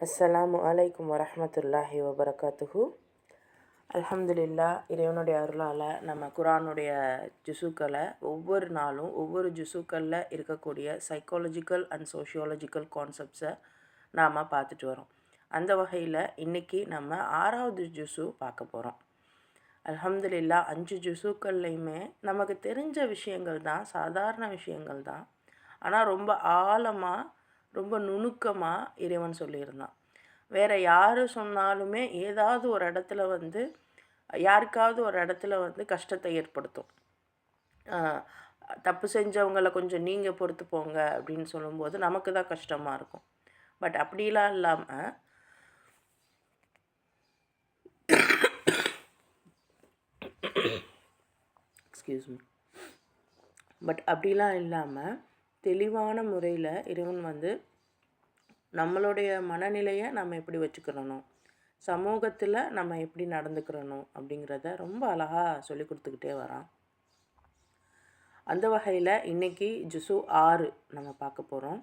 அஸ்ஸலாமு அலைக்கும் வரஹ்மத்துல்லாஹி வபரகாத்துஹு. அல்ஹம்துலில்லா, இறைவனுடைய அருளால் நம்ம குரானுடைய ஜுசுக்களை ஒவ்வொரு நாளும் ஒவ்வொரு ஜுசுக்களில் இருக்கக்கூடிய சைக்காலஜிக்கல் அண்ட் சோஷியாலஜிக்கல் கான்செப்ட்ஸை நாம் பார்த்துட்டு வரோம். அந்த வகையில் இன்றைக்கி நம்ம 6வது ஜுசு பார்க்க போகிறோம். அல்ஹம்துலில்லா, 5 ஜுசுக்கள்லையுமே நமக்கு தெரிஞ்ச விஷயங்கள் தான், சாதாரண விஷயங்கள் தான். ஆனால் ரொம்ப ஆழமாக, ரொம்ப நுணுக்கமாக இறைவன் சொல்லியிருந்தான். வேறு யார் சொன்னாலுமே ஏதாவது ஒரு இடத்துல வந்து யாருக்காவது ஒரு இடத்துல வந்து கஷ்டத்தை ஏற்படுத்தும். தப்பு செஞ்சவங்களை கொஞ்சம் நீங்கள் பொறுத்து போங்க அப்படின்னு சொல்லும்போது நமக்கு தான் கஷ்டமாக இருக்கும். பட் அப்படிலாம் இல்லாமல் அப்படிலாம் இல்லாமல் தெளிவான முறையில் இறைவன் வந்து நம்மளுடைய மனநிலையை நம்ம எப்படி வச்சுக்கிறணும், சமூகத்தில் நம்ம எப்படி நடந்துக்கிறணும் அப்படிங்கிறத ரொம்ப அழகாக சொல்லி கொடுத்துக்கிட்டே வரான். அந்த வகையில் இன்றைக்கி ஜுசு 6 நம்ம பார்க்க போகிறோம்.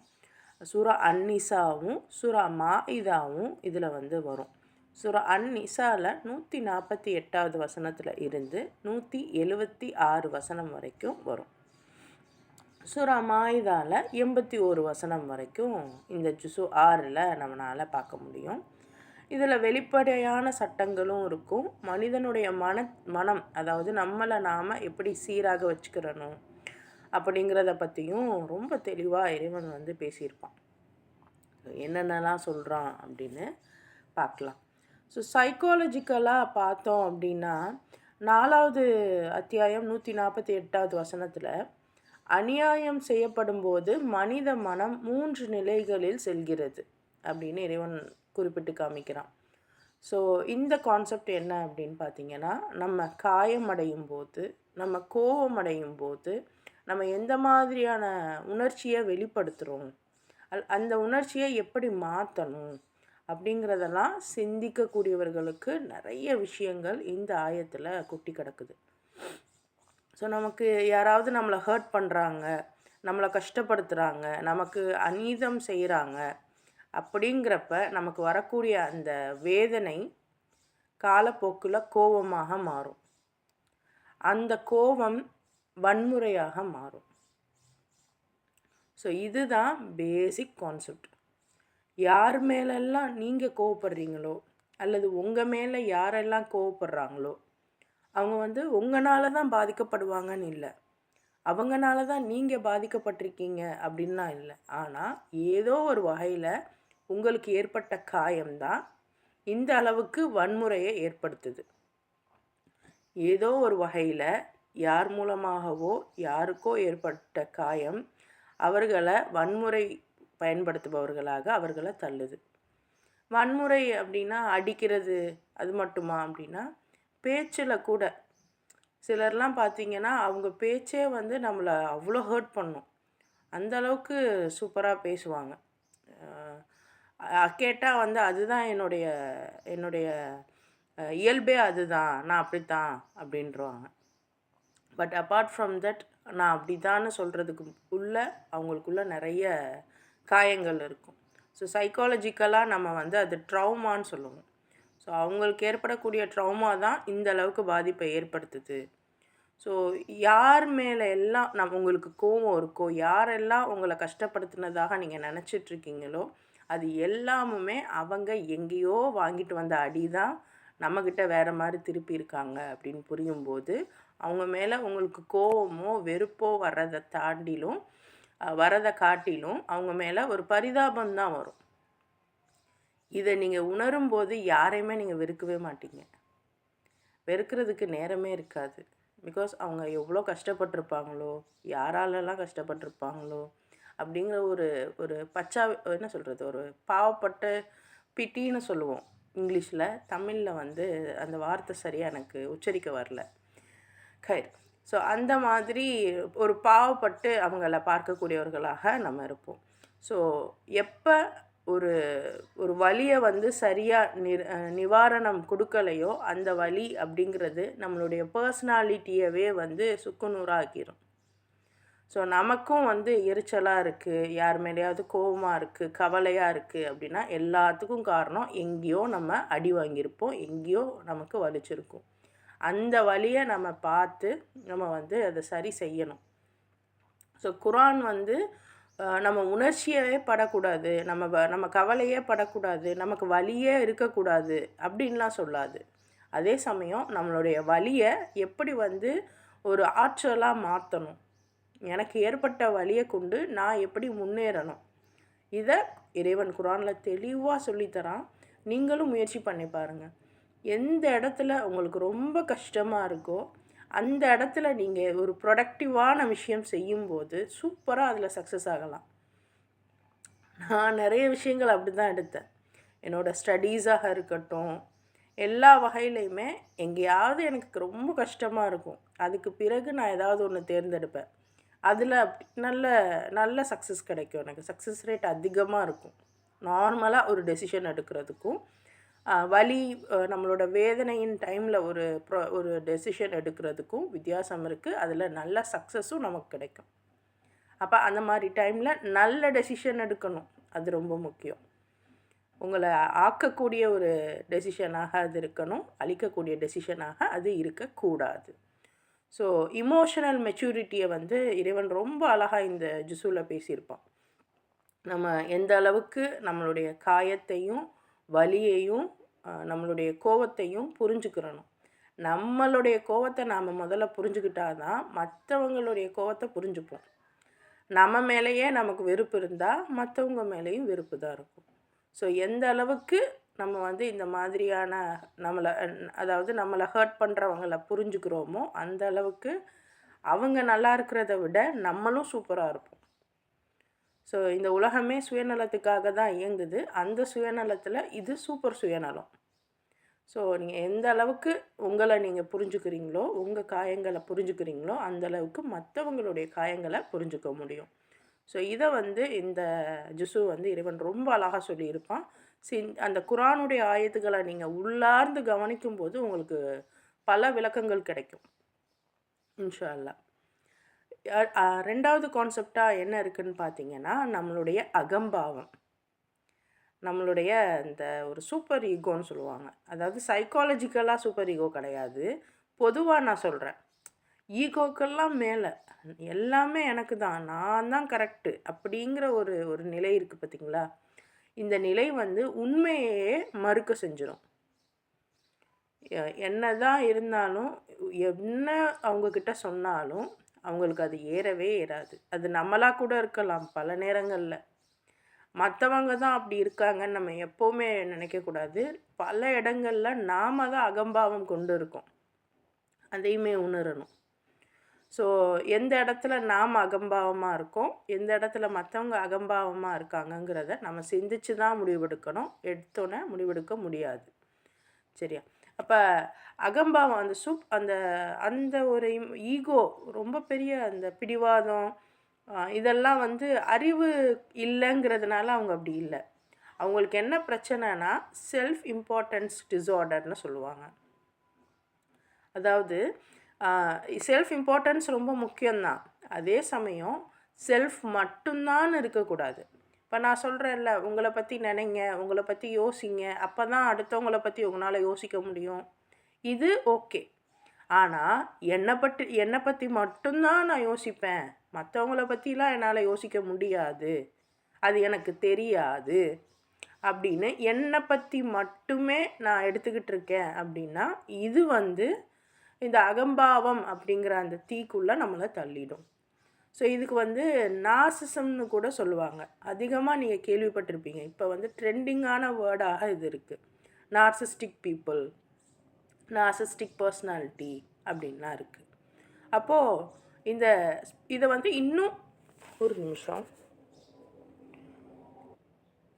சூரா அன்னிசாவும் சூரா மாஇதாவும் இதில் வந்து வரும். சூரா அன்னிசாவில் 148வது வசனத்தில் இருந்து 176 வசனம் வரைக்கும் வரும். சூரா மாயிதாவில் 81 வசனம் வரைக்கும் இந்த ஜுசு 6ல் நம்மளால் பார்க்க முடியும். இதில் வெளிப்படையான சட்டங்களும் இருக்கும். மனிதனுடைய மனம் அதாவது நம்மளை நாம் எப்படி சீராக வச்சுக்கிறணும் அப்படிங்கிறத பற்றியும் ரொம்ப தெளிவாக இறைவன் வந்து பேசியிருப்பான். என்னென்னலாம் சொல்கிறான் அப்படின்னு பார்க்கலாம். ஸோ சைக்காலஜிக்கலாக பார்த்தோம் அப்படின்னா 4வது அத்தியாயம் 148வது வசனத்தில் அநியாயம் செய்யப்படும் போது மனித மனம் 3 நிலைகளில் செல்கிறது அப்படின்னு இறைவன் குறிப்பிட்டு காமிக்கிறான். ஸோ இந்த கான்செப்ட் என்ன அப்படின்னு பார்த்தீங்கன்னா, நம்ம காயமடையும் போது, நம்ம கோபமடையும் போது நம்ம எந்த மாதிரியான உணர்ச்சியை வெளிப்படுத்துகிறோம், அந்த உணர்ச்சியை எப்படி மாற்றணும் அப்படிங்கிறதெல்லாம் சிந்திக்கக்கூடியவர்களுக்கு நிறைய விஷயங்கள் இந்த ஆயத்தில் கொட்டி கிடக்குது. ஸோ நமக்கு யாராவது நம்மளை ஹர்ட் பண்ணுறாங்க, நம்மளை கஷ்டப்படுத்துகிறாங்க, நமக்கு அநீதம் செய்கிறாங்க அப்படிங்கிறப்ப நமக்கு வரக்கூடிய அந்த வேதனை காலப்போக்கில் கோபமாக மாறும். அந்த கோபம் வன்முறையாக மாறும். ஸோ இதுதான் பேசிக் கான்செப்ட். யார் மேலெல்லாம் நீங்கள் கோவப்படுறீங்களோ அல்லது உங்கள் மேலே யாரெல்லாம் கோவப்படுறாங்களோ அவங்க வந்து உங்களால தான் பாதிக்கப்படுவாங்கன்னு இல்லை, அவங்கனால தான் நீங்கள் பாதிக்கப்பட்டிருக்கீங்க அப்படின்லாம் இல்லை. ஆனால் ஏதோ ஒரு வகையில் உங்களுக்கு ஏற்பட்ட காயம்தான் இந்த அளவுக்கு வன்முறையை ஏற்படுத்துது. ஏதோ ஒரு வகையில் யார் மூலமாகவோ யாருக்கோ ஏற்பட்ட காயம் அவர்களை வன்முறை பயன்படுத்துபவர்களாக அவர்களை தள்ளுது. வன்முறை அப்படின்னா அடிக்கிறது அது மட்டுமா அப்படின்னா, பேச்சில் கூட சிலர்லாம் பார்த்திங்கன்னா அவங்க பேச்சே வந்து நம்மளை அவ்வளோ ஹர்ட் பண்ணும். அந்தளவுக்கு சூப்பராக பேசுவாங்க. கேட்டால் வந்து அதுதான் என்னுடைய இயல்பே அதுதான், நான் அப்படித்தான் அப்படின்றவாங்க. பட் அப்பார்ட் ஃப்ரம் தட் நான் அப்படித்தான்னு சொல்கிறதுக்கு அவங்களுக்குள்ள நிறைய காயங்கள் இருக்கும். ஸோ சைக்காலஜிக்கலாக நம்ம வந்து அது ட்ரௌமான்னு சொல்லுவோம். ஸோ அவங்களுக்கு ஏற்படக்கூடிய ட்ரௌமா தான் இந்த அளவுக்கு பாதிப்பை ஏற்படுத்துது. ஸோ யார் மேலே எல்லாம் உங்களுக்கு கோபம் இருக்கோ, யாரெல்லாம் உங்களை கஷ்டப்படுத்தினதாக நீங்கள் நினச்சிட்ருக்கீங்களோ அது எல்லாமுமே அவங்க எங்கேயோ வாங்கிட்டு வந்த அடி தான் நம்மக்கிட்ட வேறு மாதிரி திருப்பி இருக்காங்க அப்படின்னு புரியும்போது அவங்க மேலே உங்களுக்கு கோபமோ வெறுப்போ வரதை காட்டிலும் அவங்க மேலே ஒரு பரிதாபம்தான் வரும். இதை நீங்கள் உணரும்போது யாரையுமே நீங்கள் வெறுக்கவே மாட்டீங்க. வெறுக்கிறதுக்கு நேரமே இருக்காது. பிகாஸ் அவங்க எவ்வளோ கஷ்டப்பட்டிருப்பாங்களோ, யாராலெல்லாம் கஷ்டப்பட்டிருப்பாங்களோ அப்படிங்கிற ஒரு என்ன சொல்கிறது, ஒரு பாவப்பட்ட பிட்டின்னு சொல்லுவோம் இங்கிலீஷில். தமிழில் வந்து அந்த வார்த்தை சரியாக எனக்கு உச்சரிக்க வரல. ஸோ அந்த மாதிரி ஒரு பாவப்பட்டு அவங்கள பார்க்கக்கூடியவர்களாக நம்ம இருப்போம். ஸோ எப்போ ஒரு வலியை வந்து சரியாக நிவாரணம் கொடுக்கலையோ அந்த வலி அப்படிங்கிறது நம்மளுடைய பர்சனாலிட்டியவே வந்து சுக்குநூறாக்கிடும். ஸோ நமக்கும் வந்து எரிச்சலாக இருக்குது, யார் மேலேயாவது கோவமாக இருக்குது, கவலையாக இருக்குது அப்படின்னா எல்லாத்துக்கும் காரணம் எங்கேயோ நம்ம அடி வாங்கியிருப்போம், எங்கேயோ நமக்கு வலிச்சிருக்கும். அந்த வலியை நம்ம பார்த்து நம்ம வந்து அதை சரி செய்யணும். ஸோ குரான் வந்து நம்ம உணர்ச்சியவே படக்கூடாது, நம்ம கவலையே படக்கூடாது, நமக்கு வலியே இருக்கக்கூடாது அப்படின்லாம் சொல்லாது. அதே சமயம் நம்மளுடைய வலியை எப்படி வந்து ஒரு ஆற்றலாக மாற்றணும், எனக்கு ஏற்பட்ட வலியை கொண்டு நான் எப்படி முன்னேறணும், இதை இறைவன் குரானில் தெளிவாக சொல்லித்தரான். நீங்களும் முயற்சி பண்ணி பாருங்கள். எந்த இடத்துல உங்களுக்கு ரொம்ப கஷ்டமாக இருக்கோ அந்த இடத்துல நீங்கள் ஒரு ப்ரொடக்டிவான விஷயம் செய்யும்போது சூப்பராக அதில் சக்ஸஸ் ஆகலாம். நான் நிறைய விஷயங்கள் அப்படி தான் எடுத்தேன். என்னோடய ஸ்டடீஸாக இருக்கட்டும், எல்லா வகையிலையுமே எங்கேயாவது எனக்கு ரொம்ப கஷ்டமாக இருக்கும், அதுக்கு பிறகு நான் ஏதாவது ஒன்று தேர்ந்தெடுப்பேன். அதில் நல்ல நல்ல சக்ஸஸ் கிடைக்கும். எனக்கு சக்ஸஸ் ரேட் அதிகமாக இருக்கும். நார்மலாக ஒரு டெசிஷன் எடுக்கிறதுக்கும் வலி நம்மளோட வேதனையின் டைமில் ஒரு டெசிஷன் எடுக்கிறதுக்கும் வித்தியாசம் இருக்குது. அதில் நல்ல சக்ஸஸும் நமக்கு கிடைக்கும். அப்போ அந்த மாதிரி டைமில் நல்ல டெசிஷன் எடுக்கணும், அது ரொம்ப முக்கியம். உங்களை ஆக்கக்கூடிய ஒரு டெசிஷனாக அது இருக்கணும், அழிக்கக்கூடிய டெசிஷனாக அது இருக்கக்கூடாது. ஸோ இமோஷனல் மெச்சூரிட்டியை வந்து இறைவன் ரொம்ப அழகாக இந்த ஜுஸுவில் பேசியிருப்பான். நம்ம எந்த அளவுக்கு நம்மளுடைய காயத்தையும் வலியையும் நம்மளுடைய கோவத்தையும் புரிஞ்சுக்கிறணும். நம்மளுடைய கோவத்தை நாம் முதல்ல புரிஞ்சுக்கிட்டாதான் மற்றவங்களுடைய கோவத்தை புரிஞ்சுப்போம். நம்ம மேலேயே நமக்கு வெறுப்பு இருந்தால் மற்றவங்க மேலேயும் வெறுப்பு தான் இருக்கும். ஸோ எந்த அளவுக்கு நம்ம வந்து இந்த மாதிரியான நம்மளை ஹர்ட் பண்ணுறவங்கள புரிஞ்சுக்கிறோமோ அந்த அளவுக்கு அவங்க நல்லா இருக்கிறத விட நம்மளும் சூப்பராக இருப்போம். ஸோ இந்த உலகமே சுயநலத்துக்காக தான் இயங்குது. அந்த சுயநலத்தில் இது சூப்பர் சுயநலம். ஸோ நீங்கள் எந்த அளவுக்கு உங்களை நீங்கள் புரிஞ்சுக்கிறீங்களோ, உங்கள் காயங்களை புரிஞ்சுக்கிறீங்களோ அந்த அளவுக்கு மற்றவங்களுடைய காயங்களை புரிஞ்சுக்க முடியும். ஸோ இதை வந்து இந்த ஜுஸு வந்து இறைவன் ரொம்ப அழகாக சொல்லியிருப்பான். அந்த குரானுடைய ஆயத்துக்களை நீங்கள் உள்ளார்ந்து கவனிக்கும்போது உங்களுக்கு பல விளக்கங்கள் கிடைக்கும் இன்ஷா அல்லாஹ். ரெண்டாவது கான்செப்டாக என்ன இருக்குதுன்னு பார்த்தீங்கன்னா, நம்மளுடைய அகம்பாவம், நம்மளுடைய இந்த ஒரு சூப்பர் ஈகோன்னு சொல்லுவாங்க. அதாவது சைக்காலஜிக்கலாக சூப்பர் ஈகோ கிடையாது, பொதுவாக நான் சொல்கிறேன். ஈகோக்கெல்லாம் மேலே எல்லாமே எனக்கு தான், நான் தான் கரெக்டு அப்படிங்கிற ஒரு நிலை இருக்குது பார்த்திங்களா. இந்த நிலை வந்து உண்மையே மறுக்க செஞ்சிடும். என்ன தான் இருந்தாலும், என்ன அவங்கக்கிட்ட சொன்னாலும் அவங்களுக்கு அது ஏறவே ஏறாது. அது நம்மளாக கூட இருக்கலாம் பல நேரங்களில். மற்றவங்க தான் அப்படி இருக்காங்கன்னு நம்ம எப்போவுமே நினைக்கக்கூடாது. பல இடங்களில் நாம் தான் அகம்பாவம் கொண்டு இருக்கோம், அதையுமே உணரணும். ஸோ எந்த இடத்துல நாம் அகம்பாவமாக இருக்கோம், எந்த இடத்துல மற்றவங்க அகம்பாவமாக இருக்காங்கங்கிறத நம்ம சிந்திச்சு தான் முடிவெடுக்கணும். எடுத்தோன்னே முடிவெடுக்க முடியாது. சரியா? அப்போ அகம்பாவம் அந்த ஒரு ஈகோ, ரொம்ப பெரிய அந்த பிடிவாதம், இதெல்லாம் வந்து அறிவு இல்லைங்கிறதுனால அவங்க அப்படி இல்லை. அவங்களுக்கு என்ன பிரச்சனைனா செல்ஃப் இம்பார்ட்டன்ஸ் டிஸார்டர்னு சொல்லுவாங்க. அதாவது செல்ஃப் இம்பார்ட்டன்ஸ் ரொம்ப முக்கியம்தான், அதே சமயம் செல்ஃப் மட்டும்தான் இருக்கக்கூடாது. இப்போ நான் சொல்கிறேன்ல, உங்களை பற்றி நினைங்க, உங்களை பற்றி யோசிங்க, அப்போ தான் அடுத்தவங்களை பற்றி உங்களால் யோசிக்க முடியும். இது ஓகே. ஆனால் என்னை பற்றி மட்டும்தான் நான் யோசிப்பேன், மற்றவங்கள பற்றிலாம் என்னால் யோசிக்க முடியாது, அது எனக்கு தெரியாது அப்படின்னு என்னை பற்றி மட்டுமே நான் எடுத்துக்கிட்டு இருக்கேன் அப்படின்னா இது வந்து இந்த அகம்பாவம் அப்படிங்கிற அந்த தீக்குள்ளே நம்மளை தள்ளிடும். ஸோ இதுக்கு வந்து நார்சிசம்னு கூட சொல்லுவாங்க. அதிகமாக நீங்கள் கேள்விப்பட்டிருப்பீங்க. இப்போ வந்து ட்ரெண்டிங்கான வேர்டாக இது இருக்குது. நார்சிஸ்டிக் பீப்புள், நார்சிஸ்டிக் பர்சனாலிட்டி அப்படின்லாம் இருக்குது. அப்போது இதை வந்து இன்னும் ஒரு நிமிஷம்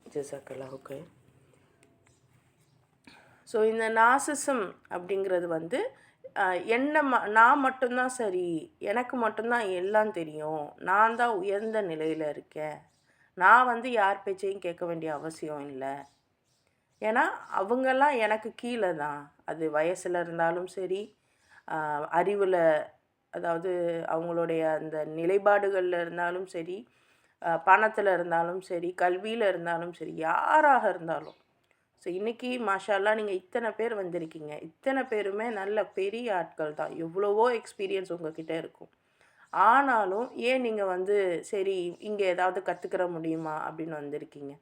ஜஸாக்கல்லாஹ். ஓகே. ஸோ இந்த நார்சிசம் அப்படிங்கிறது வந்து நான் மட்டும்தான் சரி, எனக்கு மட்டும்தான் எல்லாம் தெரியும், நான் தான் உயர்ந்த நிலையில் இருக்கேன், நான் வந்து யார் பேச்சையும் கேட்க வேண்டிய அவசியம் இல்லை, ஏன்னா அவங்கெல்லாம் எனக்கு கீழே தான். அது வயசில் இருந்தாலும் சரி, அறிவில் அதாவது அவங்களுடைய அந்த நிலைப்பாடுகளில் இருந்தாலும் சரி, பணத்தில் இருந்தாலும் சரி, கல்வியில் இருந்தாலும் சரி, யாராக இருந்தாலும். ஸோ இன்றைக்கி மாஷால்லா நீங்கள் இத்தனை பேர் வந்திருக்கீங்க. இத்தனை பேருமே நல்ல பெரிய ஆட்கள் தான். எவ்வளவோ எக்ஸ்பீரியன்ஸ் உங்ககிட்ட இருக்கும். ஆனாலும் ஏன் நீங்கள் வந்து சரி இங்கே ஏதாவது கற்றுக்கிற முடியுமா அப்படின்னு வந்திருக்கீங்க.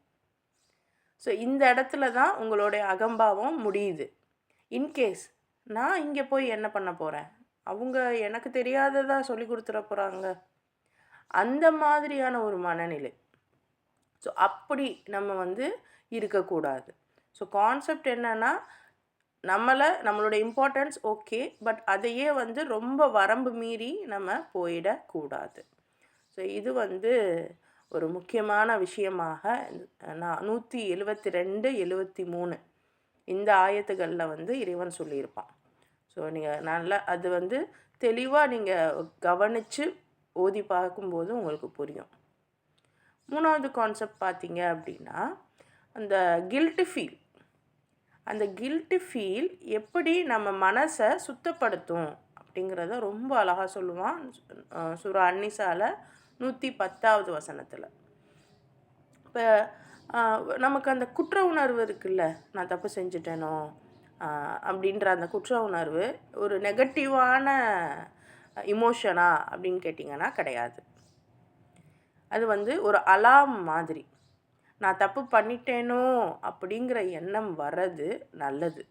ஸோ இந்த இடத்துல தான் உங்களுடைய அகம்பாவம் முடியுது. இன்கேஸ் நான் இங்கே போய் என்ன பண்ண போகிறேன், அவங்க எனக்கு தெரியாததா சொல்லி கொடுத்துட போகிறாங்க, அந்த மாதிரியான ஒரு மனநிலை. ஸோ அப்படி நம்ம வந்து இருக்கக்கூடாது. ஸோ கான்செப்ட் என்னென்னா, நம்மளோட இம்பார்ட்டன்ஸ் ஓகே, பட் அதையே வந்து ரொம்ப வரம்பு மீறி நம்ம போயிடக்கூடாது. ஸோ இது வந்து ஒரு முக்கியமான விஷயமாக நான் 172, 73 இந்த ஆயத்துகளில் வந்து இறைவன் சொல்லியிருப்பான். ஸோ நீங்கள் நல்லா அது வந்து தெளிவாக நீங்கள் கவனித்து ஓதி பார்க்கும்போது உங்களுக்கு புரியும். 3வது கான்செப்ட் பார்த்தீங்க அப்படின்னா, அந்த கில்ட்டி ஃபீல். அந்த கில்ட்டி ஃபீல் எப்படி நம்ம மனசை சுத்தப்படுத்தும் அப்படிங்கிறத ரொம்ப அழகாக சொல்லுவான் சூரா அன்னிசால 110வது வசனத்தில். இப்போ நமக்கு அந்த குற்ற உணர்வு இருக்குல்ல, நான் தப்பு செஞ்சுட்டேனோ அப்படின்ற அந்த குற்ற உணர்வு ஒரு நெகட்டிவான இமோஷனா அப்படின்னு கேட்டிங்கன்னா கிடையாது. அது வந்து ஒரு அலாம் மாதிரி. நான் தப்பு பண்ணிட்டேனோ அப்படிங்கிற எண்ணம் வர்றது நல்லது.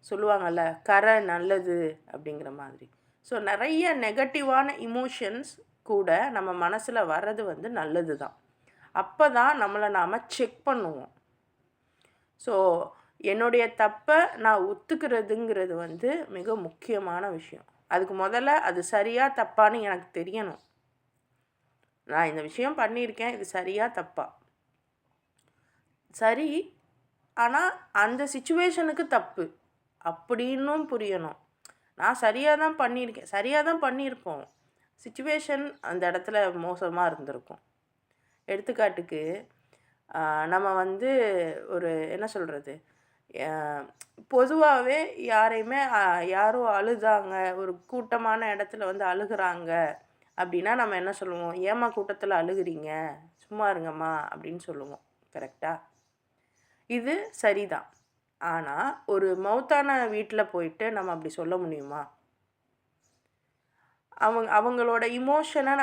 சொல்லுவாங்கள்ல, கரை நல்லது அப்படிங்கிற மாதிரி. ஸோ நிறைய நெகட்டிவான இமோஷன்ஸ் கூட நம்ம மனசில் வர்றது வந்து நல்லது தான். அப்போ தான் நம்மளை நாம் செக் பண்ணுவோம். ஸோ என்னுடைய தப்பை நான் ஒத்துக்கிறதுங்கிறது வந்து மிக முக்கியமான விஷயம். அதுக்கு முதல்ல அது சரியாக தப்பான்னு எனக்கு தெரியணும். நான் இந்த விஷயம் பண்ணியிருக்கேன், இது சரியாக தப்பா? சரி, ஆனால் அந்த சிச்சுவேஷனுக்கு தப்பு அப்படின்னும் புரியணும். நான் சரியாக தான் பண்ணியிருக்கேன், சரியாக தான் பண்ணியிருப்போம், சிச்சுவேஷன் அந்த இடத்துல மோசமாக இருந்திருக்கும். எடுத்துக்காட்டுக்கு நம்ம வந்து ஒரு என்ன சொல்கிறது, பொதுவாகவே யாரையுமே யாரும் அழுதாங்க, ஒரு கூட்டமான இடத்துல வந்து அழுகிறாங்க அப்படின்னா நம்ம என்ன சொல்லுவோம், ஏம்மா கூட்டத்தில் அழுகிறீங்க, சும்மா இருங்கம்மா அப்படின்னு சொல்லுவோம். கரெக்டாக? இது சரிதான். ஆனால் ஒரு மௌத்தான வீட்டில் போயிட்டு நம்ம அப்படி சொல்ல முடியுமா? அவங்களோட இமோஷனை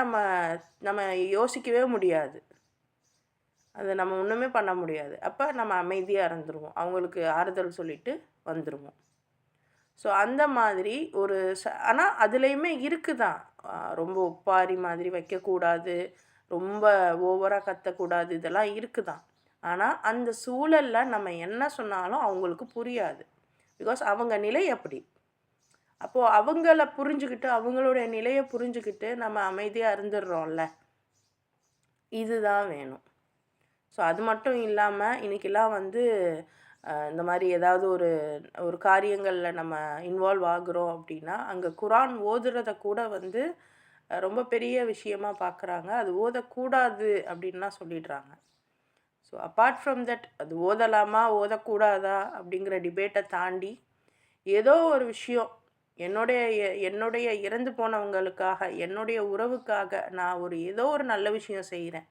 நம்ம யோசிக்கவே முடியாது. அதை நம்ம ஒன்றுமே பண்ண முடியாது. அப்போ நம்ம அமைதியாக இருந்துருவோம், அவங்களுக்கு ஆறுதல் சொல்லிட்டு வந்துடுவோம். ஸோ அந்த மாதிரி ஒரு ஆனால் அதுலேயுமே இருக்குதான், ரொம்ப ஒப்பாரி மாதிரி வைக்கக்கூடாது, ரொம்ப ஓவராக கத்தக்கூடாது, இதெல்லாம் இருக்குதான். ஆனால் அந்த சூழலில் நம்ம என்ன சொன்னாலும் அவங்களுக்கு புரியாது. பிகாஸ் அவங்க நிலை அப்படி. அப்போது அவங்கள புரிஞ்சுக்கிட்டு, அவங்களுடைய நிலையை புரிஞ்சுக்கிட்டு நம்ம அமைதியாக இருந்துடுறோம்ல, இதுதான் வேணும். ஸோ அது மட்டும் இல்லாமல் இன்றைக்கெல்லாம் வந்து இந்த மாதிரி ஏதாவது ஒரு காரியங்களில் நம்ம இன்வால்வ் ஆகுறோம் அப்படின்னா, அங்கே குரான் ஓதுறதை கூட வந்து ரொம்ப பெரிய விஷயமாக பார்க்குறாங்க. அது ஓதக்கூடாது அப்படின்லாம் சொல்லிடுறாங்க. ஸோ அப்பார்ட் ஃப்ரம் தட், அது ஓதலாமா ஓதக்கூடாதா அப்படிங்கிற டிபேட்டை தாண்டி ஏதோ ஒரு விஷயம் என்னுடைய இறந்து போனவங்களுக்காக, என்னுடைய உறவுக்காக நான் ஏதோ ஒரு நல்ல விஷயம் செய்கிறேன்,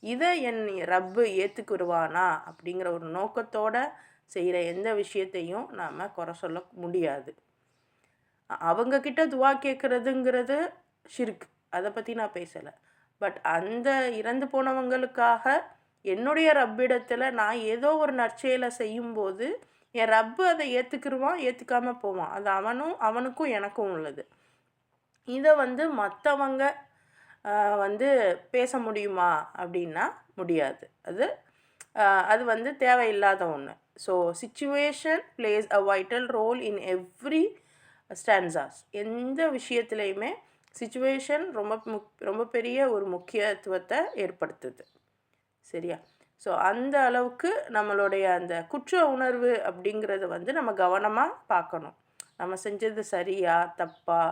இதை என் ரப்பு ஏற்றுக்குருவானா அப்படிங்கிற ஒரு நோக்கத்தோடு செய்கிற எந்த விஷயத்தையும் நாம் குறை சொல்ல முடியாது. அவங்கக்கிட்ட துவா கேட்குறதுங்கிறது ஷிர்க், அதை பற்றி நான் பேசலை. பட் அந்த இறந்து போனவங்களுக்காக என்னுடைய ரப்பிடத்தில் நான் ஏதோ ஒரு நற்செயலை செய்யும்போது என் ரப்பு அதை ஏற்றுக்குருவான், ஏற்றுக்காமல் போவான். அது அவனுக்கும் எனக்கும் உள்ளது. இதை வந்து மற்றவங்க வந்து பேச முடியுமா அப்படின்னா முடியாது. அது வந்து தேவையில்லாத ஒன்று. So situation plays a vital role in every instances. எந்த விஷயத்துலையுமே சிச்சுவேஷன் ரொம்ப பெரிய ஒரு முக்கியத்துவத்தை ஏற்படுத்துது. சரியா? ஸோ அந்த அளவுக்கு நம்மளுடைய அந்த குற்ற உணர்வு அப்படிங்கிறத வந்து நம்ம கவனமாக பார்க்கணும். நம்ம செஞ்சது சரியா தப்பா,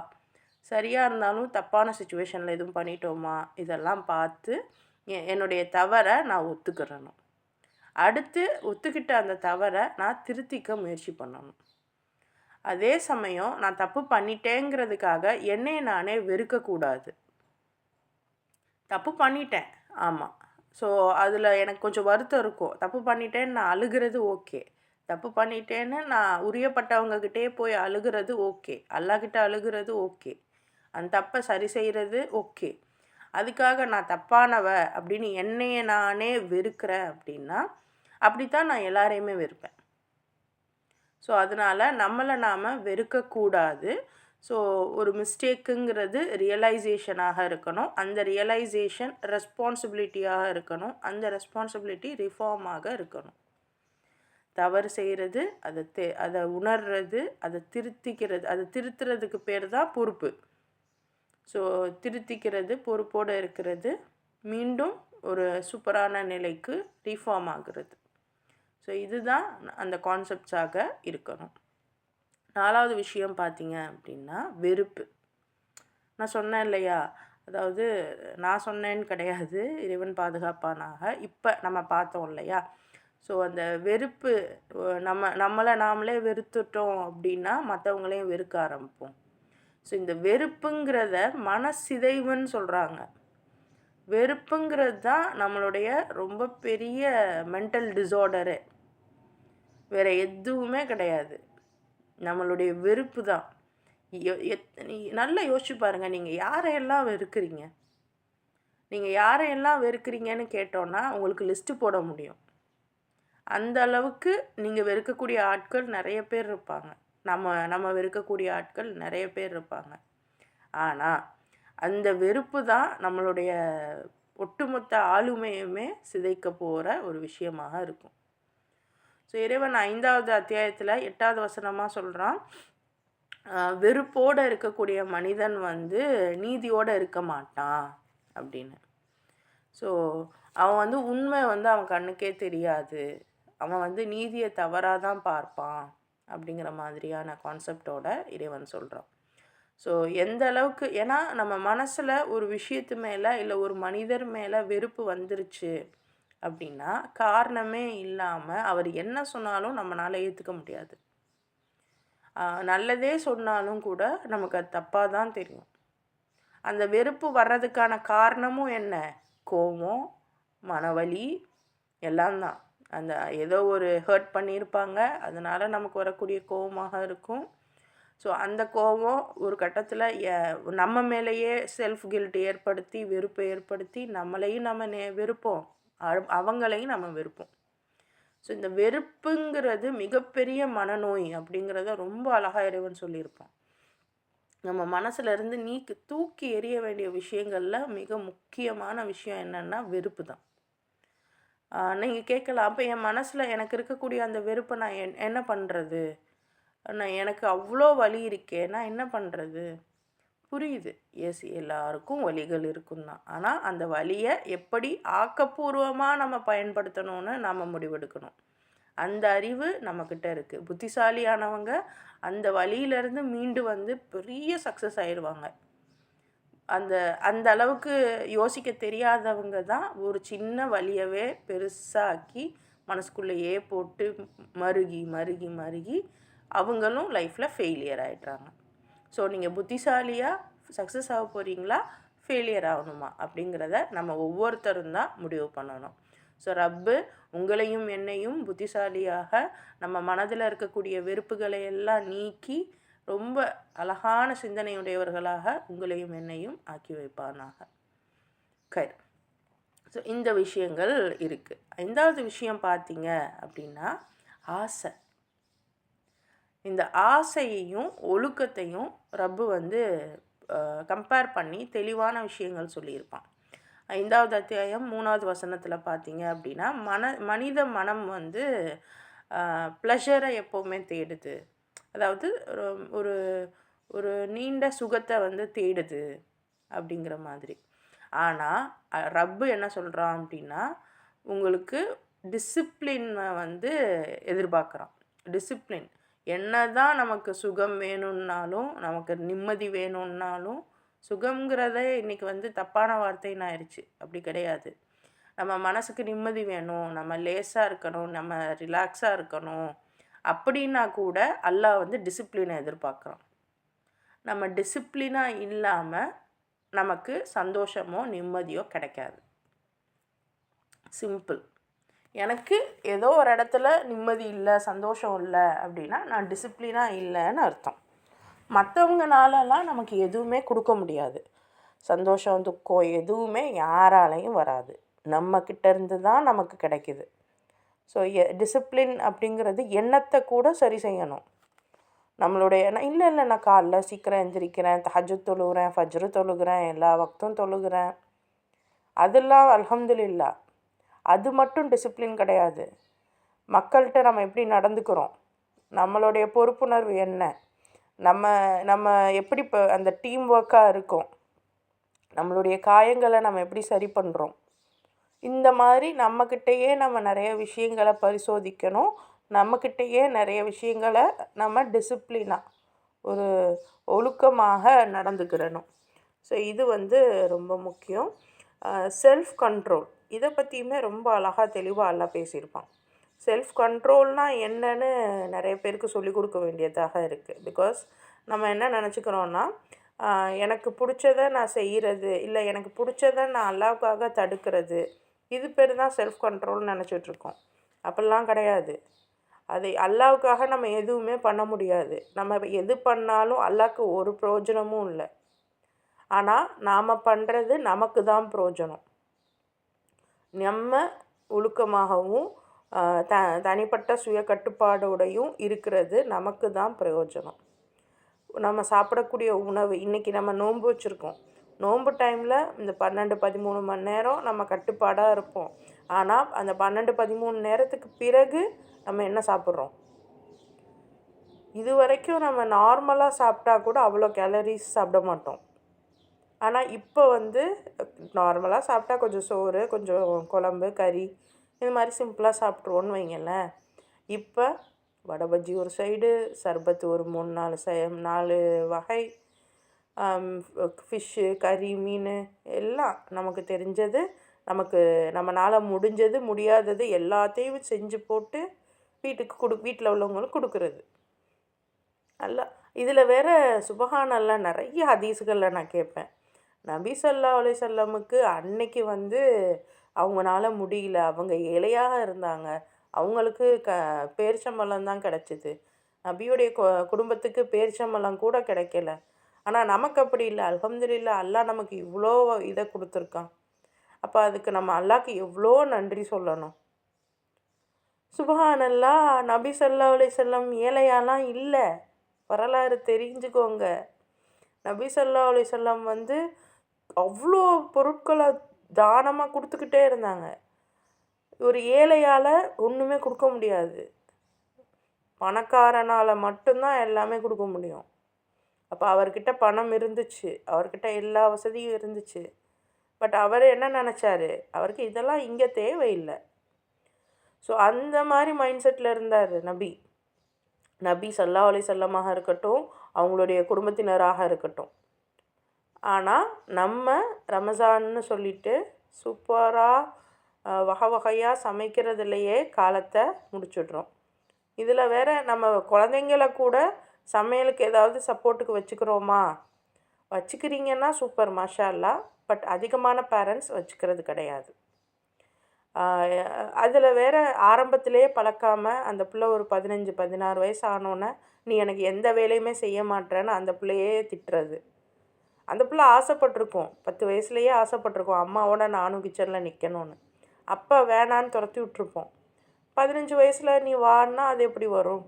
சரியாக இருந்தாலும் தப்பான சுச்சுவேஷனில் எதுவும் பண்ணிட்டோமா, இதெல்லாம் பார்த்து என்னுடைய தவறை நான் ஒத்துக்கிறணும். அடுத்து ஒத்துக்கிட்ட அந்த தவறை நான் திருத்திக்க முயற்சி பண்ணணும். அதே சமயம் நான் தப்பு பண்ணிட்டேங்கிறதுக்காக என்னையை நானே வெறுக்கக்கூடாது. தப்பு பண்ணிட்டேன், ஆமாம். ஸோ அதில் எனக்கு கொஞ்சம் வருத்தம் இருக்கும். தப்பு பண்ணிட்டேன்னு நான் அழுகிறது ஓகே. தப்பு பண்ணிட்டேன்னு நான் உரியப்பட்டவங்கக்கிட்டே போய் அழுகிறது ஓகே. அல்லாஹ்கிட்ட அழுகிறது ஓகே. அந்த தப்பை சரி செய்கிறது ஓகே. அதுக்காக நான் தப்பானவ அப்படின்னு என்னையை நானே வெறுக்கிறேன் அப்படின்னா, அப்படித்தான் நான் எல்லாரையுமே வெறுப்பேன். ஸோ அதனால் நம்மளை நாம் வெறுக்கக்கூடாது. ஸோ ஒரு மிஸ்டேக்குங்கிறது ரியலைசேஷனாக இருக்கணும். அந்த ரியலைசேஷன் ரெஸ்பான்சிபிலிட்டியாக இருக்கணும். அந்த ரெஸ்பான்சிபிலிட்டி ரிஃபார்மாக இருக்கணும். தவறு செய்கிறது, அதை உணர்றது, அதை திருத்திக்கிறது, அதை திருத்துறதுக்கு பேர் தான் பொறுப்பு. ஸோ திருத்திக்கிறது, பொறுப்போடு இருக்கிறது, மீண்டும் ஒரு சூப்பரான நிலைக்கு ரீஃபார்ம் ஆகிறது. ஸோ இதுதான் அந்த கான்செப்ட்ஸாக இருக்கணும். 4வது விஷயம் பார்த்தீங்க அப்படின்னா வெறுப்பு. நான் சொன்னேன் இல்லையா, அதாவது நான் சொன்னேன்னு கிடையாது, இறைவன் பாதுகாப்பானாக. இப்போ நம்ம பார்த்தோம் இல்லையா, ஸோ அந்த வெறுப்பு நம்மளை நாமளே வெறுத்துட்டோம் அப்படின்னா மற்றவங்களையும் வெறுக்க ஆரம்பிப்போம். ஸோ இந்த வெறுப்புங்கிறத மனசிதைவுன்னு சொல்கிறாங்க. வெறுப்புங்கிறது தான் நம்மளுடைய ரொம்ப பெரிய மென்டல் டிஸார்டரு, வேறு எதுவுமே கிடையாது. நம்மளுடைய வெறுப்பு தான். நல்லா யோசிச்சு பாருங்கள், நீங்கள் யாரையெல்லாம் வெறுக்கிறீங்க? நீங்கள் யாரையெல்லாம் வெறுக்கிறீங்கன்னு கேட்டோன்னா உங்களுக்கு லிஸ்ட்டு போட முடியும். அந்த அளவுக்கு நீங்கள் வெறுக்கக்கூடிய ஆட்கள் நிறைய பேர் இருப்பாங்க. நம்ம வெறுக்கக்கூடிய ஆட்கள் நிறைய பேர் இருப்பாங்க. ஆனால் அந்த வெறுப்பு தான் நம்மளுடைய ஒட்டுமொத்த ஆளுமையுமே சிதைக்க போகிற ஒரு விஷயமாக இருக்கும். ஸோ இறைவன் 5வது அத்தியாயத்தில் 8வது வசனமாக சொல்கிறான், வெறுப்போடு இருக்கக்கூடிய மனிதன் நீதியோடு இருக்க மாட்டான் அப்படின்னு. ஸோ அவன் உண்மை அவன் கண்ணுக்கே தெரியாது, அவன் நீதியை தவறாக தான் பார்ப்பான் அப்படிங்கிற மாதிரியான கான்செப்டோட இறைவன் சொல்கிறான். ஸோ எந்த அளவுக்கு, ஏன்னா நம்ம மனசில் ஒரு விஷயத்து மேலே இல்லை ஒரு மனிதர் மேலே வெறுப்பு வந்துருச்சு அப்படின்னா காரணமே இல்லாமல் அவர் என்ன சொன்னாலும் நம்மளால் ஏற்றுக்க முடியாது. நல்லதே சொன்னாலும் கூட நமக்கு அது தப்பாக தான் தெரியும். அந்த வெறுப்பு வர்றதுக்கான காரணமும் என்ன? கோபம், மனவலி எல்லாம் தான். அந்த ஏதோ ஒரு ஹர்ட் பண்ணியிருப்பாங்க, அதனால் நமக்கு வரக்கூடிய கோபமாக இருக்கும். ஸோ அந்த கோபம் ஒரு கட்டத்தில் நம்ம மேலேயே செல்ஃப் கில்ட் ஏற்படுத்தி, வெறுப்பை ஏற்படுத்தி நம்மளையும் நம்ம வெறுப்போம், அவங்களையும் நம்ம வெறுப்போம். ஸோ இந்த வெறுப்புங்கிறது மிகப்பெரிய மனநோய் அப்படிங்கிறத ரொம்ப அழகாக இறைவன் சொல்லியிருப்பான். நம்ம மனசுலேருந்து தூக்கி எறிய வேண்டிய விஷயங்களில் மிக முக்கியமான விஷயம் என்னென்னா வெறுப்பு தான். நீங்கள் கேட்கலாம், அப்போ என் மனசில் எனக்கு இருக்கக்கூடிய அந்த வெறுப்பை நான் என்ன பண்ணுறது? எனக்கு அவ்வளோ வலி இருக்கே, நான் என்ன பண்ணுறது? புரியுது, எஸ், எல்லாருக்கும் வலிகள் இருக்கும் தான். ஆனால் அந்த வலியை எப்படி ஆக்கப்பூர்வமாக நம்ம பயன்படுத்தணும்னு நம்ம முடிவெடுக்கணும். அந்த அறிவு நம்மக்கிட்ட இருக்குது. புத்திசாலியானவங்க அந்த வலியிலேருந்து மீண்டு பெரிய சக்ஸஸ் ஆயிடுவாங்க. அந்த அளவுக்கு யோசிக்க தெரியாதவங்க தான் ஒரு சின்ன வலியவே பெருசாக்கி மனசுக்குள்ளேயே போட்டு மருகி மருகி மருகி அவங்களும் லைஃப்பில் ஃபெயிலியர் ஆகிடுறாங்க. ஸோ நீங்கள் புத்திசாலியாக சக்ஸஸ் ஆக போகிறீங்களா, ஃபெயிலியர் ஆகணுமா அப்படிங்கிறத நம்ம ஒவ்வொருத்தரும் தான் முடிவு பண்ணணும். ஸோ ரப்பு உங்களையும் என்னையும் புத்திசாலியாக நம்ம மனதில் இருக்கக்கூடிய வெறுப்புகளை எல்லாம் நீக்கி ரொம்ப அழகான சிந்தனையுடையவர்களாக உங்களையும் என்னையும் ஆக்கி வைப்பானாக. கர் ஸோ இந்த விஷயங்கள் இருக்குது. 5வது விஷயம் பார்த்தீங்க அப்படின்னா ஆசை. இந்த ஆசையையும் ஒழுக்கத்தையும் ரப்பு கம்பேர் பண்ணி தெளிவான விஷயங்கள் சொல்லியிருப்பான். 5வது அத்தியாயம் 3வது வசனத்தில் பார்த்தீங்க அப்படின்னா மனித மனம் ப்ளஷரை எப்போவுமே தேடுது, அதாவது ஒரு ஒரு நீண்ட சுகத்தை தேடுது அப்படிங்கிற மாதிரி. ஆனால் ரப்பு என்ன சொல்கிறான் அப்படின்னா உங்களுக்கு டிசிப்ளினை எதிர்பார்க்குறான். டிசிப்ளின் என்ன தான் நமக்கு சுகம் வேணும்னாலும், நமக்கு நிம்மதி வேணும்னாலும், சுகங்கிறதே இன்றைக்கி தப்பான வார்த்தைன்னு ஆயிடுச்சு. அப்படி கிடையாது. நம்ம மனசுக்கு நிம்மதி வேணும், நம்ம லேஸாக இருக்கணும், நம்ம ரிலாக்ஸாக இருக்கணும் அப்படின்னா கூட அல்லாஹ் வந்து டிசிப்ளினை எதிர்பார்க்குறான். நம்ம டிசிப்ளினாக இல்லாமல் நமக்கு சந்தோஷமோ நிம்மதியோ கிடைக்காது. சிம்பிள். எனக்கு ஏதோ ஒரு இடத்துல நிம்மதி இல்லை, சந்தோஷம் இல்லை அப்படின்னா நான் டிசிப்ளினாக இல்லைன்னு அர்த்தம். மற்றவங்கனாலலாம் நமக்கு எதுவுமே கொடுக்க முடியாது. சந்தோஷம், துக்கம் எதுவுமே யாராலையும் வராது. நம்மக்கிட்ட இருந்து தான் நமக்கு கிடைக்கிது. ஸோ டிசிப்ளின் அப்படிங்கிறது எண்ணத்தை கூட சரி செய்யணும். நம்மளுடைய இல்லை நான் காலைல சீக்கிரம் எந்திரிக்கிறேன், தஹஜ்ஜுத் தொழுகிறேன், ஃபஜ்ரு தொழுகிறேன், எல்லா வக்தும் தொழுகிறேன், அதெல்லாம் அல்ஹம்துலில்லாஹ். அது மட்டும் டிசிப்ளின் கிடையாது. மக்கள்கிட்ட நம்ம எப்படி நடந்துக்கிறோம், நம்மளுடைய பொறுப்புணர்வு என்ன, நம்ம நம்ம எப்படி இப்போ அந்த டீம் ஒர்க்காக இருக்கோம், நம்மளுடைய காயங்களை நம்ம எப்படி சரி பண்ணுறோம், இந்த மாதிரி நம்மக்கிட்டேயே நம்ம நிறைய விஷயங்களை பரிசோதிக்கணும். நம்மக்கிட்டேயே நிறைய விஷயங்களை நம்ம டிசிப்ளினாக ஒரு ஒழுக்கமாக நடந்துக்கிறணும். ஸோ இது வந்து ரொம்ப முக்கியம். செல்ஃப் கண்ட்ரோல் இதை பற்றியுமே ரொம்ப அழகாக தெளிவாக எல்லாம் பேசியிருப்பான். செல்ஃப் கண்ட்ரோல்னால் என்னன்னு நிறைய பேருக்கு சொல்லிக் கொடுக்க வேண்டியதாக இருக்குது. பிகாஸ் நம்ம என்ன நினச்சிக்கிறோன்னா, எனக்கு பிடிச்சதை நான் செய்கிறது, இல்லை எனக்கு பிடிச்சதை நான் அல்லாவுக்காக தடுக்கிறது, இது பேர் தான் செல்ஃப் கண்ட்ரோல்னு நினச்சிட்ருக்கோம். அப்படிலாம் கிடையாது. அதை அல்லாவுக்காக நம்ம எதுவுமே பண்ண முடியாது. நம்ம எது பண்ணாலும் அல்லாவுக்கு ஒரு பிரயோஜனமும் இல்லை. ஆனால் நாம் பண்ணுறது நமக்கு தான் பிரயோஜனம். நம்ம ஒழுக்கமாகவும் தனிப்பட்ட சுய கட்டுப்பாடோடையும் இருக்கிறது நமக்கு தான் பிரயோஜனம். நம்ம சாப்பிடக்கூடிய உணவு, இன்றைக்கி நம்ம நோன்பு வச்சுருக்கோம். நோன்பு டைமில் இந்த 12-13 மணி நேரம் நம்ம கட்டுப்பாடாக இருப்போம். ஆனால் அந்த 12-13 நேரத்துக்கு பிறகு நம்ம என்ன சாப்பிட்றோம்? இது வரைக்கும் நம்ம நார்மலாக சாப்பிட்டா கூட அவ்வளோ கேலரிஸ் சாப்பிட மாட்டோம். ஆனால் இப்போ வந்து நார்மலாக சாப்பிட்டா கொஞ்சம் சோறு, கொஞ்சம் குழம்பு, கறி, இது மாதிரி சிம்பிளாக சாப்பிட்ருவோன்னு வைங்களேன். இப்போ வடை பஜ்ஜி ஒரு சைடு, சர்பத்து ஒரு 3-4 வகை, ஃபிஷ்ஷு, கறி, மீன் எல்லாம் நமக்கு தெரிஞ்சது, நம்மளால் முடிஞ்சது முடியாதது எல்லாத்தையும் செஞ்சு போட்டு வீட்டில் உள்ளவங்களுக்கு கொடுக்குறது. நல்லா இதில் வேறு சுபஹானல்லாஹ் நிறைய ஹதீஸுகளில் நான் கேட்பேன். நபி ஸல்லல்லாஹு அலைஹி வஸல்லமுக்கு அன்னைக்கு வந்து அவங்களால முடியல, அவங்க ஏழையாக இருந்தாங்க, அவங்களுக்கு பேரிச்சம்பழம் தான் கிடச்சிது. நபியுடைய குடும்பத்துக்கு பேரிச்சம்பழம் கூட கிடைக்கல. ஆனால் நமக்கு அப்படி இல்லை. அல்ஹம்துலில்லாஹ், அல்லாஹ் நமக்கு இவ்வளோ இதை கொடுத்துருக்கான். அப்போ அதுக்கு நம்ம அல்லாஹ்க்கு எவ்வளோ நன்றி சொல்லணும். சுபஹானல்லாஹ், நபி ஸல்லல்லாஹு அலைஹி வஸல்லம் ஏழையாலாம் இல்லை. வரலாறு தெரிஞ்சுக்கோங்க. நபி ஸல்லல்லாஹு அலைஹி வஸல்லம் வந்து அவ்வளோ பொருட்களை தானமாக கொடுத்துக்கிட்டே இருந்தாங்க. ஒரு ஏழையால் ஒன்றுமே கொடுக்க முடியாது. பணக்காரனால் மட்டும்தான் எல்லாமே கொடுக்க முடியும். அப்போ அவர்கிட்ட பணம் இருந்துச்சு, அவர்கிட்ட எல்லா வசதியும் இருந்துச்சு. பட் அவர் என்ன நினச்சாரு, அவருக்கு இதெல்லாம் இங்கே தேவையில்லை. ஸோ அந்த மாதிரி மைண்ட் செட்டில் இருந்தார் நபி ஸல்லல்லாஹு அலைஹி வஸல்லமாக இருக்கட்டும், அவங்களுடைய குடும்பத்தினராக இருக்கட்டும். ஆனால் நம்ம ரமஸான்னு சொல்லிட்டு சூப்பராக வகையாக சமைக்கிறதுலையே காலத்தை முடிச்சுட்றோம். இதில் வேறு நம்ம குழந்தைங்கள கூட சமையலுக்கு ஏதாவது சப்போர்ட்டுக்கு வச்சுக்கிறோமா? வச்சுக்கிறீங்கன்னா சூப்பர், மாஷா அல்லாஹ். பட் அதிகமான பேரண்ட்ஸ் வச்சுக்கிறது கிடையாது. அதில் வேறு ஆரம்பத்திலே பழக்காமல் அந்த பிள்ளை ஒரு 15-16 வயசு ஆனோன்னே நீ எனக்கு எந்த வேலையுமே செய்ய மாட்டேன்னு அந்த பிள்ளையே திட்டுறது. அந்த பிள்ளை ஆசைப்பட்டிருக்கோம், 10 வயசுலேயே ஆசைப்பட்டிருக்கோம் அம்மாவோட நானும் கிச்சனில் நிற்கணும்னு. அப்போ வேணான்னு துரத்தி விட்ருப்போம். 15 வயசில் நீ வான்னா அது எப்படி வரும்?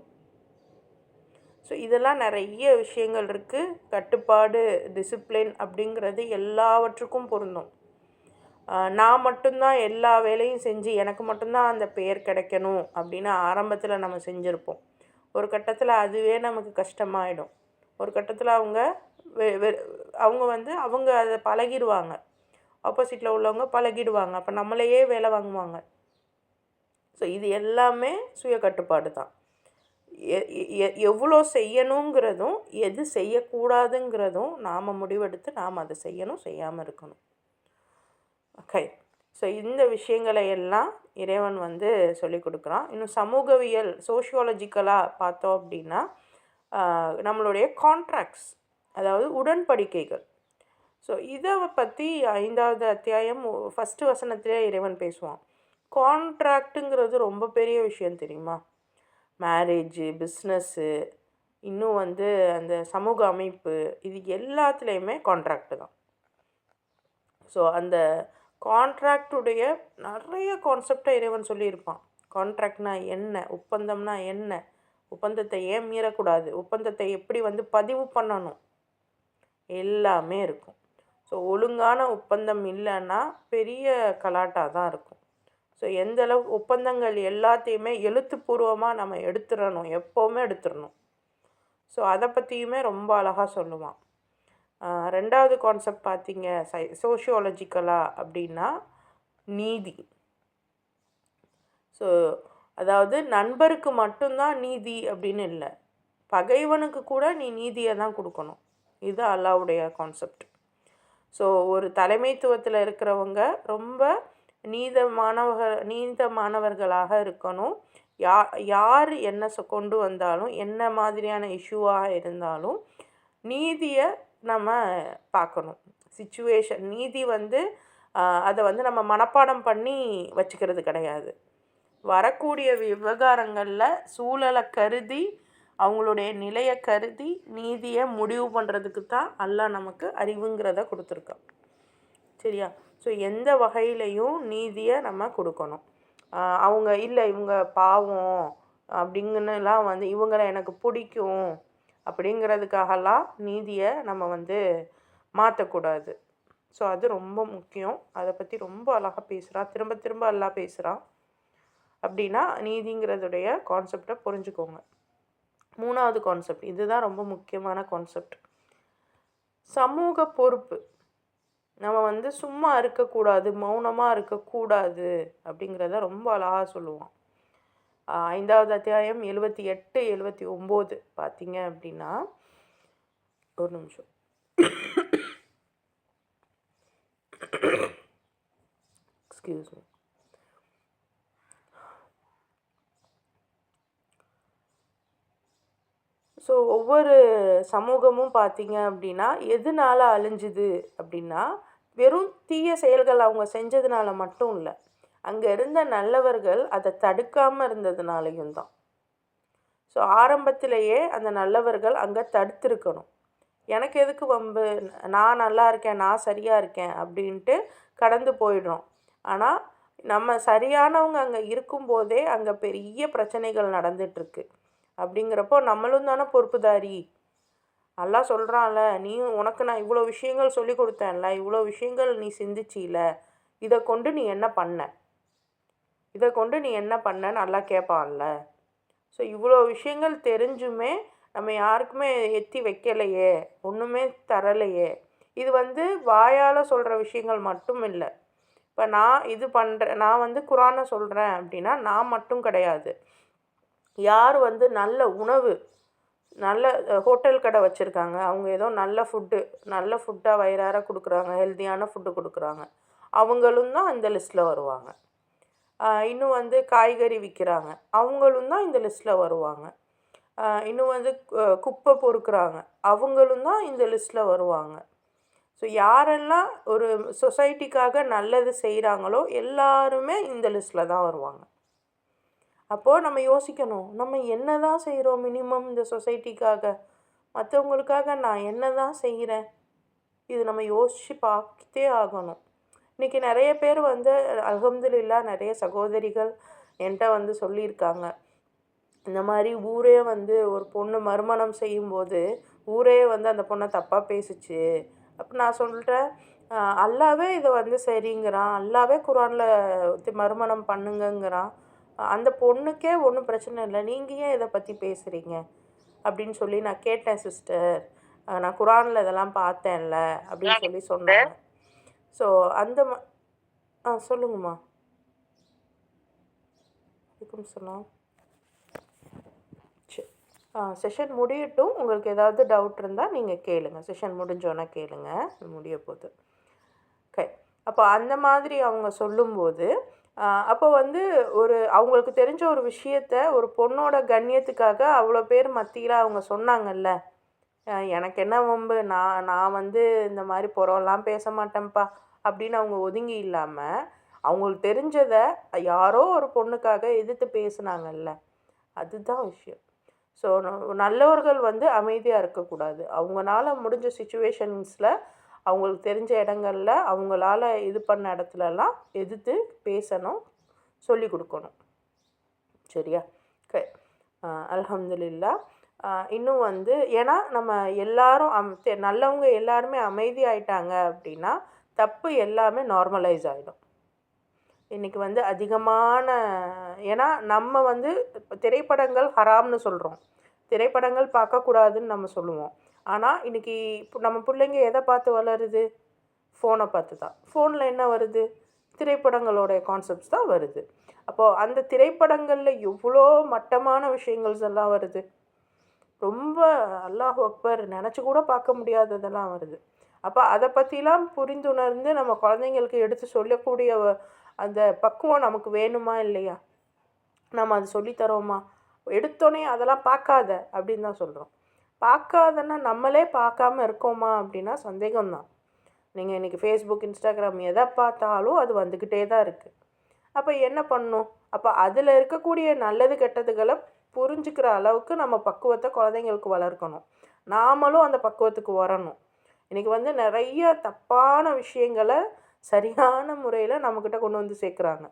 ஸோ இதெல்லாம் நிறைய விஷயங்கள் இருக்குது. கட்டுப்பாடு, டிசிப்ளின் அப்படிங்கிறது எல்லாவற்றுக்கும் பொருந்தும். நான் மட்டும்தான் எல்லா வேலையும் செஞ்சு எனக்கு மட்டும்தான் அந்த பெயர் கிடைக்கணும் அப்படின்னு ஆரம்பத்தில் நம்ம செஞ்சுருப்போம். ஒரு கட்டத்தில் அதுவே நமக்கு கஷ்டமாயிடும். ஒரு கட்டத்தில் அவங்க அதை பழகிடுவாங்க. ஆப்போசிட்டில் உள்ளவங்க பழகிடுவாங்க. அப்போ நம்மளையே வேலை வாங்குவாங்க. ஸோ இது எல்லாமே சுய கட்டுப்பாடு தான். எவ்வளோ செய்யணுங்கிறதும் எது செய்யக்கூடாதுங்கிறதும் நாம் முடிவெடுத்து நாம் அதை செய்யணும், செய்யாமல் இருக்கணும். ஓகே. ஸோ இந்த விஷயங்களை எல்லாம் இறைவன் வந்து சொல்லி கொடுக்குறான். இன்னும் சமூகவியல் சோஷியாலஜிக்கலாக பார்த்தோம் அப்படின்னா நம்மளுடைய கான்ட்ராக்ட்ஸ், அதாவது உடன்படிக்கைகள். ஸோ இதை பற்றி 5வது அத்தியாயம் ஃபஸ்ட்டு வசனத்திலே இறைவன் பேசுவான். கான்ட்ராக்ட்டுங்கிறது ரொம்ப பெரிய விஷயம் தெரியுமா? மேரேஜு, பிஸ்னஸ்ஸு, இன்னும் வந்து அந்த சமூக அமைப்பு, இது எல்லாத்துலேயுமே கான்ட்ராக்டு தான். ஸோ அந்த கான்ட்ராக்டுடைய நிறைய கான்செப்டை இறைவன் சொல்லியிருப்பான். கான்ட்ராக்ட்னா என்ன, ஒப்பந்தம்னா என்ன, ஒப்பந்தத்தை ஏன் மீறக்கூடாது, ஒப்பந்தத்தை எப்படி வந்து பதிவு பண்ணணும், எல்லாமே இருக்கும். ஸோ ஒழுங்கான ஒப்பந்தம் இல்லைன்னா பெரிய கலாட்டாக தான் இருக்கும். ஸோ எந்தளவு ஒப்பந்தங்கள் எல்லாத்தையுமே எழுத்துப்பூர்வமாக நம்ம எடுத்துடணும், எப்போவுமே எடுத்துடணும். ஸோ அதை பற்றியுமே ரொம்ப அழகாக சொல்லுவான். 2வது கான்செப்ட் பார்த்தீங்க சோஷியாலஜிக்கலாக அப்படின்னா நீதி. ஸோ அதாவது நண்பருக்கு மட்டும்தான் நீதி அப்படின்னு இல்லை, பகைவனுக்கு கூட நீ நீதியை தான் கொடுக்கணும். இது அல்லாவுடைய கான்செப்ட். ஸோ ஒரு தலைமைத்துவத்தில் இருக்கிறவங்க ரொம்ப நீதமானவர்களாக இருக்கணும். யார் என்ன கொண்டு வந்தாலும், என்ன மாதிரியான இஷ்யூவாக இருந்தாலும் நீதியை நம்ம பார்க்கணும். சிச்சுவேஷன் நீதி வந்து அதை வந்து நம்ம மனப்பாடம் பண்ணி வச்சுக்கிறது கிடையாது. வரக்கூடிய விவகாரங்களில் சூழலை கருதி, அவங்களுடைய நிலையை கருதி நீதியை முடிவு பண்ணுறதுக்கு தான் அல்லாஹ் நமக்கு அறிவுங்கிறத கொடுத்துருக்கான். சரியா? ஸோ எந்த வகையிலையும் நீதியை நம்ம கொடுக்கணும். அவங்க இல்லை இவங்க பாவம் அப்படிங்கன்னுலாம் வந்து இவங்களை எனக்கு பிடிக்கும் அப்படிங்கிறதுக்காகலாம் நீதியை நம்ம வந்து மாற்றக்கூடாது. ஸோ அது ரொம்ப முக்கியம். அதை பற்றி ரொம்ப அழகாக பேசுகிறான், திரும்ப திரும்ப அல்லாஹ் பேசுகிறான். அப்படின்னா நீதிங்கிறதுடைய கான்செப்டை புரிஞ்சுக்கோங்க. 3வது கான்செப்ட், இதுதான் ரொம்ப முக்கியமான கான்செப்ட், சமூக பொறுப்பு. நம்ம வந்து சும்மா இருக்கக்கூடாது, மௌனமாக இருக்கக்கூடாது அப்படிங்கிறத ரொம்ப அழகாக சொல்லுவான். 5வது அத்தியாயம் 78, 79 பார்த்தீங்க அப்படின்னா, ஒரு நிமிஷம், எக்ஸ்கியூஸ் மீ. ஸோ ஒவ்வொரு சமூகமும் பார்த்தீங்க அப்படின்னா எதனால அழிஞ்சுது அப்படின்னா, வெறும் தீய செயல்கள் அவங்க செஞ்சதுனால மட்டும் இல்லை, அங்கே இருந்த நல்லவர்கள் அதை தடுக்காமல் இருந்ததுனாலையும் தான். ஸோ ஆரம்பத்திலேயே அந்த நல்லவர்கள் அங்கே தடுத்துருக்கணும். எனக்கு எதுக்கு வம்பு, நான் நல்லா இருக்கேன், நான் சரியாக இருக்கேன் அப்படின்ட்டு கடந்து போயிடுறோம். ஆனால் நம்ம சரியானவங்க அங்கே இருக்கும்போதே அங்கே பெரிய பிரச்சனைகள் நடந்துகிட்ருக்கு. அப்படிங்கிறப்போ நம்மளும் தானே பொறுப்புதாரி. அல்லாஹ் சொல்கிறான்ல, நீ உனக்கு நான் இவ்வளோ விஷயங்கள் சொல்லி கொடுத்தேன்ல, இவ்வளோ விஷயங்கள் நீ சிந்திச்சில, இதை கொண்டு நீ என்ன பண்ண, இதை கொண்டு நீ என்ன பண்ணன்னு அல்லாஹ் கேட்பான்ல. ஸோ இவ்வளோ விஷயங்கள் தெரிஞ்சுமே நம்ம யாருக்குமே எத்தி வைக்கலையே, ஒன்றுமே தரலையே. இது வந்து வாயால் சொல்கிற விஷயங்கள் மட்டும் இல்லை. இப்போ நான் இது பண்ணுறேன், நான் வந்து குரானை சொல்கிறேன் அப்படின்னா நான் மட்டும் கிடையாது. யார் வந்து நல்ல உணவு, நல்ல ஹோட்டல் கடை வச்சுருக்காங்க, அவங்க ஏதோ நல்ல ஃபுட்டாக வயிறார கொடுக்குறாங்க, ஹெல்த்தியான ஃபுட்டு கொடுக்குறாங்க, அவங்களும் தான் இந்த லிஸ்ட்டில் வருவாங்க. இன்னும் வந்து காய்கறி விற்கிறாங்க, அவங்களும் தான் இந்த லிஸ்ட்டில் வருவாங்க. இன்னும் வந்து குப்பை பொறுக்குறாங்க, அவங்களும் தான் இந்த லிஸ்ட்டில் வருவாங்க. ஸோ யாரெல்லாம் ஒரு சொசைட்டிக்காக நல்லது செய்கிறாங்களோ எல்லாருமே இந்த லிஸ்ட்டில் தான் வருவாங்க. அப்போது நம்ம யோசிக்கணும், நம்ம என்ன தான் செய்கிறோம் மினிமம் இந்த சொசைட்டிக்காக, மற்றவங்களுக்காக நான் என்ன தான் செய்கிறேன், இது நம்ம யோசித்து பார்த்தே ஆகணும். இன்றைக்கி நிறைய பேர் வந்து அல்ஹம்துலில்லாஹ் நிறைய சகோதரிகள் என்கிட்ட வந்து சொல்லியிருக்காங்க, இந்த மாதிரி ஊரே வந்து ஒரு பொண்ணு மறுமணம் செய்யும்போது ஊரே வந்து அந்த பொண்ணை தப்பாக பேசுச்சு. அப்போ நான் சொல்கிறேன், அல்லாவே இதை வந்து சரிங்கிறான், அல்லாவே குரானில் மறுமணம் பண்ணுங்கங்கிறான், அந்த பொண்ணுக்கே ஒன்றும் பிரச்சனை இல்லை, நீங்கள் ஏன் இதை பற்றி பேசுகிறீங்க அப்படின்னு சொல்லி நான் கேட்டேன். சிஸ்டர், நான் குரானில் இதெல்லாம் பார்த்தேன்ல அப்படின்னு சொன்னாங்க. ஸோ அந்த சொல்லுங்கம்மா. வணக்கம் சொல்லலாம். செஷன் முடியட்டும், உங்களுக்கு ஏதாவது டவுட் இருந்தால் நீங்கள் கேளுங்க, செஷன் முடிஞ்சோன்னே கேளுங்க, முடிய போகுது. ஓகே. அப்போ அந்த மாதிரி அவங்க சொல்லும்போது அப்போ வந்து அவங்களுக்கு தெரிஞ்ச ஒரு விஷயத்த ஒரு பொண்ணோட கண்ணியத்துக்காக அவ்வளோ பேர் மத்தியில் அவங்க சொன்னாங்கல்ல. எனக்கு என்ன வம்பு, நான் நான் வந்து இந்த மாதிரி புறம்லாம் பேச மாட்டேன்ப்பா அப்படின்னு அவங்க ஒதுங்கி இல்லாமல், அவங்களுக்கு தெரிஞ்சதை யாரோ ஒரு பொண்ணுக்காக எதிர்த்து பேசுனாங்கல்ல, அதுதான் விஷயம். ஸோ நல்லவர்கள் வந்து அமைதியாக இருக்கக்கூடாது. அவங்களால முடிஞ்ச சுச்சுவேஷன்ஸில் அவங்களுக்கு தெரிஞ்ச இடங்கள்ல அவங்களால இது பண்ண இடத்துலலாம் எதிர்த்து பேசணும், சொல்லி கொடுக்கணும். சரியா? அல்ஹம்துலில்லா. இன்னும் வந்து ஏன்னா நம்ம எல்லாரும் நல்லவங்க எல்லாருமே அமைதி ஆயிட்டாங்க அப்படின்னா தப்பு எல்லாமே நார்மலைஸ் ஆகிடும். இன்றைக்கி வந்து அதிகமான ஏன்னா நம்ம வந்து திரைப்படங்கள் ஹராம்னு சொல்கிறோம், திரைப்படங்கள் பார்க்கக்கூடாதுன்னு நம்ம சொல்லுவோம். ஆனால் இன்றைக்கி நம்ம பிள்ளைங்க எதை பார்த்து வளருது? ஃபோனை பார்த்து தான். ஃபோனில் என்ன வருது? திரைப்படங்களோடைய கான்செப்ட்ஸ் தான் வருது. அப்போது அந்த திரைப்படங்களில் எவ்வளோ மட்டமான விஷயங்கள்ஸ் எல்லாம் வருது. ரொம்ப அல்லாஹ் அக்பர் நினச்சி கூட பார்க்க முடியாததெல்லாம் வருது. அப்போ அதை பற்றிலாம் புரிந்துணர்ந்து நம்ம குழந்தைங்களுக்கு எடுத்து சொல்லக்கூடிய அந்த பக்குவம் நமக்கு வேணுமா இல்லையா? நம்ம அது சொல்லித்தரோமா? எடுத்தோடனே அதெல்லாம் பார்க்காத அப்படின்னு தான் சொல்கிறோம். பார்க்காதன்னா நம்மளே பார்க்காம இருக்கோமா அப்படின்னா சந்தேகம்தான். நீங்கள் இன்றைக்கி ஃபேஸ்புக், இன்ஸ்டாகிராம் எதை பார்த்தாலும் அது வந்துக்கிட்டே தான் இருக்குது. அப்போ என்ன பண்ணணும்? அப்போ அதில் இருக்கக்கூடிய நல்லது கெட்டதுகளை புரிஞ்சுக்கிற அளவுக்கு நம்ம பக்குவத்தை குழந்தைங்களுக்கு வளர்க்கணும். நாமளும் அந்த பக்குவத்துக்கு வரணும். இன்றைக்கி வந்து நிறைய தப்பான விஷயங்களை சரியான முறையில் நம்மக்கிட்ட கொண்டு வந்து சேர்க்குறாங்க.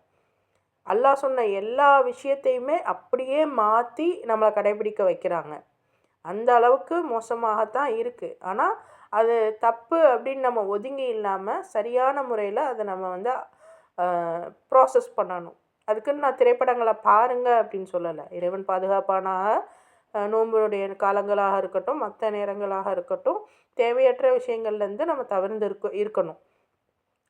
அல்லாஹ் சொன்ன எல்லா விஷயத்தையுமே அப்படியே மாற்றி நம்மளை கடைபிடிக்க வைக்கிறாங்க. அந்த அளவுக்கு மோசமாகத்தான் இருக்குது. ஆனால் அது தப்பு அப்படின்னு நம்ம ஒதுங்கி இல்லாமல் சரியான முறையில் அதை நம்ம வந்து ப்ராசஸ் பண்ணணும். அதுக்குன்னு நான் திரைப்படங்களை பாருங்க அப்படின்னு சொல்லலை. இறைவன் பாதுகாப்பானாக. நோன்புடைய காலங்களாக இருக்கட்டும், மற்ற நேரங்களாக இருக்கட்டும், தேவையற்ற விஷயங்கள்லேருந்து நம்ம தவிர்ந்து இருக்கணும்.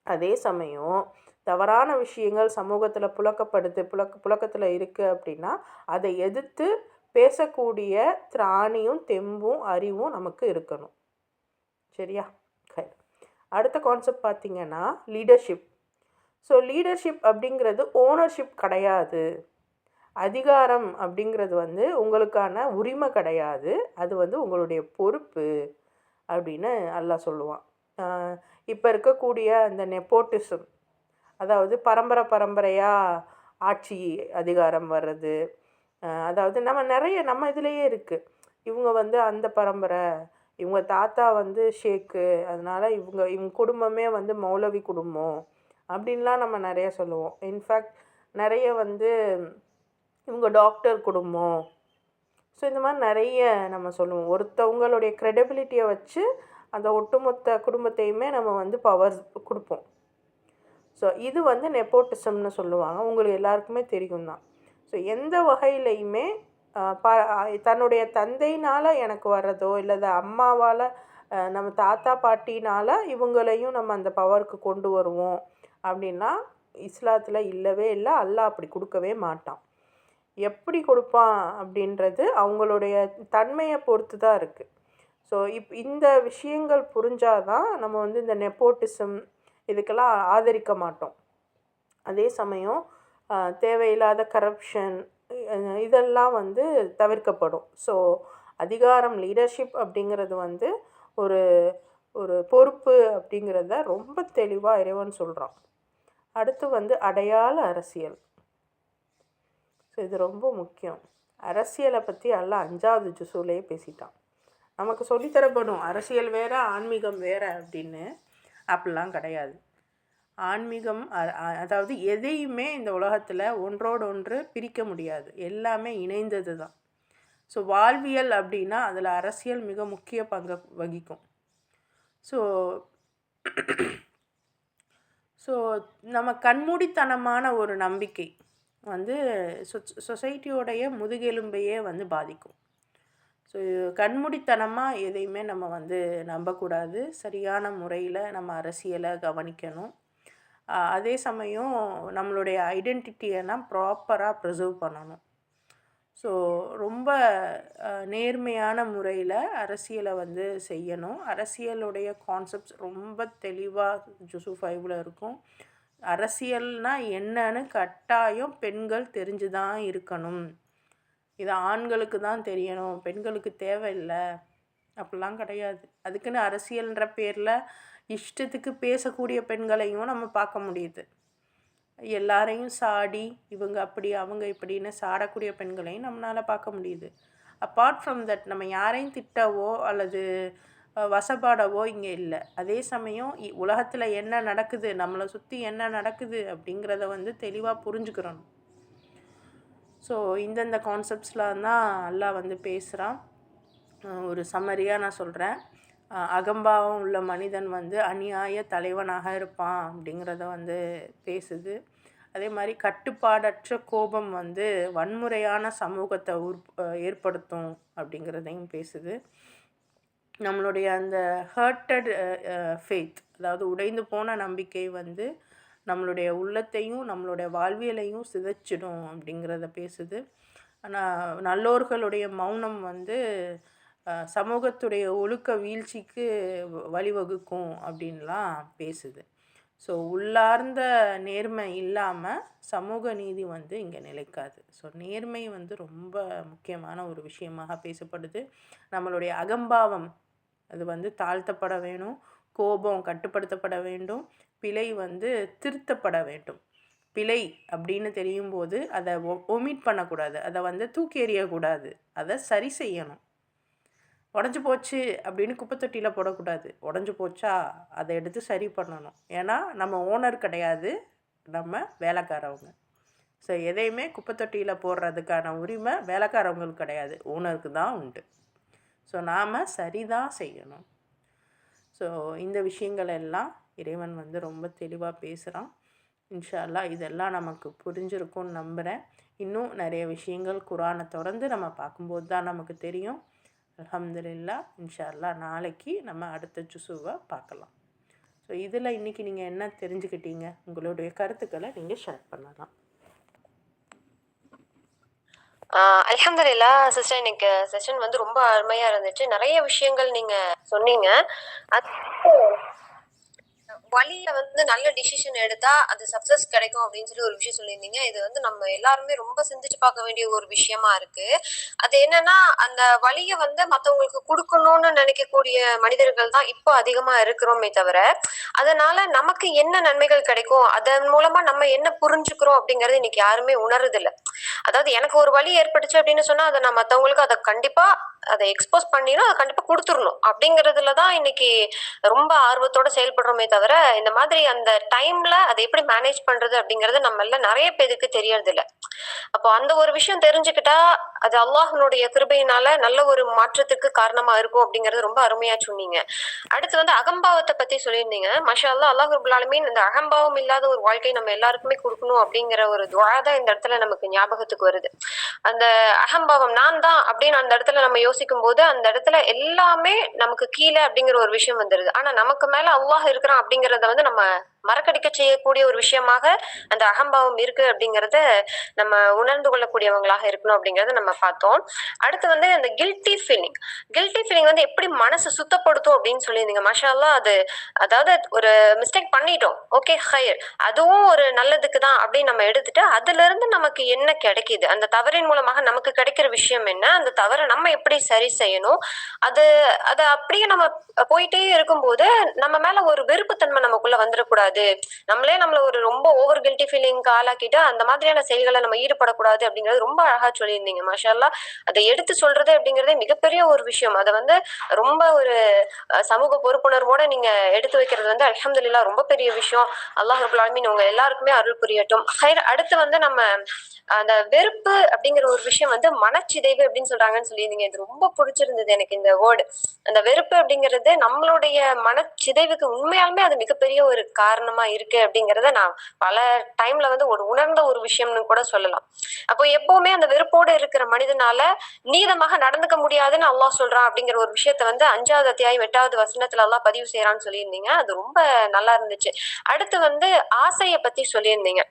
அதே சமயம் தவறான விஷயங்கள் சமூகத்தில் புழக்கத்தில் இருக்குது அப்படின்னா அதை எதிர்த்து பேசக்கூடிய திராணியும் தெம்பும் அறிவும் நமக்கு இருக்கணும். சரியா? அடுத்த கான்செப்ட் பார்த்திங்கன்னா லீடர்ஷிப். ஸோ லீடர்ஷிப் அப்படிங்கிறது ஓனர்ஷிப் கிடையாது. அதிகாரம் அப்படிங்கிறது வந்து உங்களுக்கான உரிமை கிடையாது. அது வந்து உங்களுடைய பொறுப்பு அப்படின்னு அல்லாஹ் சொல்லுவான். இப்போ இருக்கக்கூடிய அந்த நெப்போட்டிசம், அதாவது பரம்பரையாக ஆட்சி அதிகாரம் வர்றது, அதாவது நம்ம இதுலேயே இருக்குது. இவங்க வந்து அந்த பரம்பரை, இவங்க தாத்தா வந்து ஷேக்கு, அதனால் இவங்க குடும்பமே வந்து மௌலவி குடும்பம் அப்படின்லாம் நம்ம நிறைய சொல்லுவோம். இன்ஃபேக்ட் நிறைய வந்து இவங்க டாக்டர் குடும்பம். ஸோ இந்த மாதிரி நிறைய நம்ம சொல்லுவோம். ஒருத்தவங்களுடைய க்ரெடிபிலிட்டியை வச்சு அந்த ஒட்டுமொத்த குடும்பத்தையுமே நம்ம வந்து பவர் கொடுப்போம். ஸோ இது வந்து நெப்போட்டிசம்னு சொல்லுவாங்க. உங்களுக்கு எல்லாருக்குமே தெரியும் தான். ஸோ எந்த வகையிலையுமே தன்னுடைய தந்தையினால் எனக்கு வர்றதோ இல்லை அம்மாவால் நம்ம தாத்தா பாட்டினால் இவங்களையும் நம்ம அந்த பவருக்கு கொண்டு வருவோம் அப்படின்னா இஸ்லாத்தில் இல்லவே இல்லை. அல்லாஹ் அப்படி கொடுக்கவே மாட்டான். எப்படி கொடுப்பான் அப்படின்றது அவங்களுடைய தன்மையை பொறுத்து தான் இருக்குது. ஸோ இந்த விஷயங்கள் புரிஞ்சாதான் நம்ம வந்து இந்த நெப்போட்டிசம் இதுக்கெல்லாம் ஆதரிக்க மாட்டோம். அதே சமயம் தேவையில்லாத கரப்ஷன் இதெல்லாம் வந்து தவிர்க்கப்படும். ஸோ அதிகாரம், லீடர்ஷிப் அப்படிங்கிறது வந்து ஒரு ஒரு பொறுப்பு அப்படிங்கிறத ரொம்ப தெளிவாக இறைவன் சொல்கிறான். அடுத்து வந்து அடையாள அரசியல். ஸோ இது ரொம்ப முக்கியம். அரசியலை பற்றி எல்லாம் 5வது ஜுஸுலேயே பேசிட்டான். நமக்கு சொல்லித்தரப்படும் அரசியல் வேறு, ஆன்மீகம் வேறு அப்படின்னு. அப்படிலாம் கிடையாது. ஆன்மீகம் அதாவது எதையுமே இந்த உலகத்தில் ஒன்றோடு ஒன்று பிரிக்க முடியாது. எல்லாமே இணைந்தது தான். ஸோ வாழ்வியல் அப்படின்னா அதில் அரசியல் மிக முக்கிய பங்கு வகிக்கும். ஸோ நம்ம கண்மூடித்தனமான ஒரு நம்பிக்கை வந்து சொசைட்டியோடைய முதுகெலும்பையே வந்து பாதிக்கும். ஸோ கண்மூடித்தனமாக எதையுமே நம்ம வந்து நம்பக்கூடாது. சரியான முறையில் நம்ம அரசியலை கவனிக்கணும். அதே சமயம் நம்மளுடைய ஐடென்டிட்டியெல்லாம் ப்ராப்பராக ப்ரிசர்வ் பண்ணணும். ஸோ ரொம்ப நேர்மையான முறையில் அரசியலை வந்து செய்யணும். அரசியலுடைய கான்செப்ட்ஸ் ரொம்ப தெளிவாக ஜுசு 5ல் இருக்கும். அரசியல்னா என்னன்னு கட்டாயம் பெண்கள் தெரிஞ்சு தான் இருக்கணும். இது ஆண்களுக்கு தான் தெரியணும், பெண்களுக்கு தேவையில்லை அப்படிலாம் கிடையாது. அதுக்குன்னு அரசியல்ன்ற பேரில் இஷ்டத்துக்கு பேசக்கூடிய பெண்களையும் நம்ம பார்க்க முடியுது. எல்லாரையும் சாடி இவங்க அப்படி அவங்க இப்படின்னு சாடக்கூடிய பெண்களையும் நம்மளால் பார்க்க முடியுது. அப்பார்ட் ஃப்ரம் தட் நம்ம யாரையும் திட்டவோ அல்லது வசப்பாடவோ இங்கே இல்லை. அதே சமயம் உலகத்தில் என்ன நடக்குது, நம்மளை சுற்றி என்ன நடக்குது அப்படிங்கிறத வந்து தெளிவாக புரிஞ்சுக்கிறணும். ஸோ இந்தந்த கான்செப்ட்ஸ்லாம் தான் அல்லாஹ் வந்து பேசுகிறான். ஒரு சம்மரியாக நான் சொல்கிறேன். அகம்பாவம் உள்ள மனிதன் வந்து அநியாய தலைவனாக இருப்பான் அப்படிங்கிறத வந்து பேசுது. அதே மாதிரி கட்டுப்பாடற்ற கோபம் வந்து வன்முறையான சமூகத்தை ஏற்படுத்தும் அப்படிங்கிறதையும் பேசுது. நம்மளுடைய அந்த ஹர்ட்டட் ஃபெய்த், அதாவது உடைந்து போன நம்பிக்கை வந்து நம்மளுடைய உள்ளத்தையும் நம்மளுடைய வாழ்வியலையும் சிதைச்சிடும் அப்படிங்கிறத பேசுது. ஆனால் நல்லோர்களுடைய மௌனம் வந்து சமூகத்துடைய ஒழுக்க வீழ்ச்சிக்கு வழிவகுக்கும் அப்படின்லாம் பேசுது. ஸோ உள்ளார்ந்த நேர்மை இல்லாமல் சமூக நீதி வந்து இங்கே நிலைக்காது. ஸோ நேர்மை வந்து ரொம்ப முக்கியமான ஒரு விஷயமாக பேசப்படுது. நம்மளுடைய அகம்பாவம் அது வந்து தாழ்த்தப்பட வேணும், கோபம் கட்டுப்படுத்தப்பட வேண்டும், பிழை வந்து திருத்தப்பட வேண்டும். பிழை அப்படின்னு தெரியும் போது அதை ஒமிட் பண்ணக்கூடாது, அதை வந்து தூக்கி எறியக்கூடாது, அதை சரி செய்யணும். உடஞ்சி போச்சு அப்படின்னு குப்பை தொட்டியில் போடக்கூடாது. உடஞ்சி போச்சா அதை எடுத்து சரி பண்ணணும். ஏன்னா நம்ம ஓனர் கிடையாது, நம்ம வேலைக்காரவங்க. ஸோ எதையுமே குப்பை தொட்டியில் போடுறதுக்கான உரிமை வேலைக்காரவங்களுக்கு கிடையாது, ஓனருக்கு தான் உண்டு. ஸோ நாம் சரிதான் செய்யணும். ஸோ இந்த விஷயங்கள் எல்லாம் இறைவன் வந்து ரொம்ப தெளிவாக பேசுகிறான். இன்ஷா அல்லாஹ் இதெல்லாம் நமக்கு புரிஞ்சிருக்கும்னு நம்புகிறேன். இன்னும் நிறைய விஷயங்கள் குரானை தொடர்ந்து நம்ம பார்க்கும்போது தான் நமக்கு தெரியும். அல்ஹம்துலில்லாஹ். இன்ஷா அல்லாஹ் நாளைக்கு நம்ம அடுத்த ஜுசுவை பார்க்கலாம். ஸோ இதில் இன்றைக்கி நீங்கள் என்ன தெரிஞ்சுக்கிட்டீங்க, உங்களுடைய கருத்துக்களை நீங்கள் ஷேர் பண்ணலாம். அல்ஹம்துலில்லாஹ் சிஸ்டர், இன்னைக்கு செஷன் வந்து ரொம்ப அருமையா இருந்துச்சு. நிறைய விஷயங்கள் நீங்க சொன்னீங்க. வழியில வந்து நல்ல டிசிஷன் எடுத்தா அது சக்சஸ் கிடைக்கும் அப்படின்னு சொல்லி ஒரு விஷயம் சொல்லியிருந்தீங்க. இது வந்து நம்ம எல்லாருமே ரொம்ப சிந்திச்சு பார்க்க வேண்டிய ஒரு விஷயமா இருக்கு. அது என்னன்னா, அந்த வழியை வந்து மற்றவங்களுக்கு கொடுக்கணும்னு நினைக்கக்கூடிய மனிதர்கள் தான் இப்போ அதிகமா இருக்கிறோமே தவிர, அதனால நமக்கு என்ன நன்மைகள் கிடைக்கும், அதன் மூலமா நம்ம என்ன புரிஞ்சுக்கிறோம் அப்படிங்கறது இன்னைக்கு யாருமே உணருதில்லை. அதாவது எனக்கு ஒரு வழி ஏற்பட்டுச்சு அப்படின்னு சொன்னா அதை நான் மற்றவங்களுக்கு அதை கண்டிப்பா அதை எக்ஸ்போஸ் பண்ணிடும், அதை கண்டிப்பா கொடுத்துடணும் அப்படிங்கறதுலதான் இன்னைக்கு ரொம்ப ஆர்வத்தோட செயல்படுறோமே தவிர, இந்த மாதிரி அந்த டைம்ல அதை எப்படி மேனேஜ் பண்றது அப்படிங்கறது நம்ம எல்லாம் நிறைய பேருக்கு தெரியறது இல்லை. அப்போ அந்த ஒரு விஷயம் தெரிஞ்சுக்கிட்டா அது அல்லாஹ்னுடைய கிருபையினால நல்ல ஒரு மாற்றத்துக்கு காரணமா இருக்கும் அப்படிங்கறது ரொம்ப அருமையா சொன்னீங்க. அடுத்து வந்து அகம்பாவத்தை பத்தி சொல்லியிருந்தீங்க. மாஷா அல்லாஹ், அல்லாஹ் ரப்புல் ஆலமீன் இந்த அகம்பாவம் இல்லாத ஒரு வாழ்க்கை நம்ம எல்லாருக்குமே கொடுக்கணும் அப்படிங்கிற ஒரு துஆ தான் இந்த இடத்துல நமக்கு ஞாபகத்துக்கு வருது. அந்த அகம்பாவம் நான் தான் அப்படின்னு அந்த இடத்துல நம்ம யோசிக்கும் போது அந்த இடத்துல எல்லாமே நமக்கு கீழே அப்படிங்கிற ஒரு விஷயம் வந்துருது. ஆனா நமக்கு மேல அல்லாஹ் இருக்கிறான் அப்படிங்கறத வந்து நம்ம மறக்கடிக்க செய்யக்கூடிய ஒரு விஷயமாக அந்த அகம்பாவம் இருக்கு அப்படிங்கறத நம்ம உணர்ந்து கொள்ளக்கூடியவங்களாக இருக்கணும் அப்படிங்கறத நம்ம பார்த்தோம். அடுத்து வந்து அந்த கில்ட்டி ஃபீலிங் வந்து எப்படி மனசை சுத்தப்படுத்தும் அப்படின்னு சொல்லியிருந்தீங்க. மாஷா அல்லாஹ், அது அதாவது ஒரு மிஸ்டேக் பண்ணிட்டோம், ஓகே ஹைர், அதுவும் ஒரு நல்லதுக்கு தான் அப்படின்னு நம்ம எடுத்துட்டு அதுல இருந்து நமக்கு என்ன கிடைக்குது, அந்த தவறின் மூலமாக நமக்கு கிடைக்கிற விஷயம் என்ன, அந்த தவறை நம்ம எப்படி சரி செய்யணும், அது அதை அப்படியே நம்ம போயிட்டே இருக்கும்போது நம்ம மேல ஒரு வெறுப்புத்தன்மை நமக்குள்ள வந்துடக்கூடாது. நம்மளே நம்மள ஒரு ரொம்ப ஓவர் கில்ட்டி ஃபீலிங் ஆளாக்கிட்டு அந்த மாதிரியான செயல்களை நம்ம ஈடுபடக்கூடாது அப்படிங்கிறது ரொம்ப அழகா சொல்லியிருந்தீங்க. மாஷா அல்லாஹ், அதை எடுத்து சொல்றது அப்படிங்கறதே மிகப்பெரிய ஒரு விஷயம். அதை வந்து ரொம்ப ஒரு சமூக பொறுப்புணர்வோட நீங்க எடுத்து வைக்கிறது வந்து அல்ஹம்துலில்லாஹ் ரொம்ப பெரிய விஷயம். அல்லாஹ் ரப்புல் ஆலமீன் உங்க எல்லாருக்குமே அருள் புரியட்டும். அடுத்து வந்து நம்ம அந்த வெறுப்பு அப்படிங்கிற ஒரு விஷயம் வந்து மனச்சிதைவு அப்படின்னு சொல்றாங்கன்னு சொல்லியிருந்தீங்க. இது ரொம்ப பிடிச்சிருந்தது எனக்கு இந்த வேர்டு. அந்த வெறுப்பு அப்படிங்கிறது நம்மளுடைய மனச்சிதைவுக்கு உண்மையாலுமே அது மிகப்பெரிய ஒரு காரணம். காரணமா இருக்கு அப்படிங்கறத நான் பல டைம்ல வந்து ஒரு உணர்ந்த ஒரு விஷயம்னு கூட சொல்லலாம். அப்போ எப்பவுமே அந்த வெறுப்போடு இருக்கிற மனிதனால நீதமாக நடந்துக்க முடியாதுன்னு அல்லாஹ் சொல்றான் அப்படிங்கிற ஒரு விஷயத்த வந்து 5வது அத்தியாயம் 8வது வசனத்துல அல்லாஹ் பதிவு செய்யறான்னு சொல்லியிருந்தீங்க. அது ரொம்ப நல்லா இருந்துச்சு. அடுத்து வந்து ஆசைய பத்தி சொல்லியிருந்தீங்க.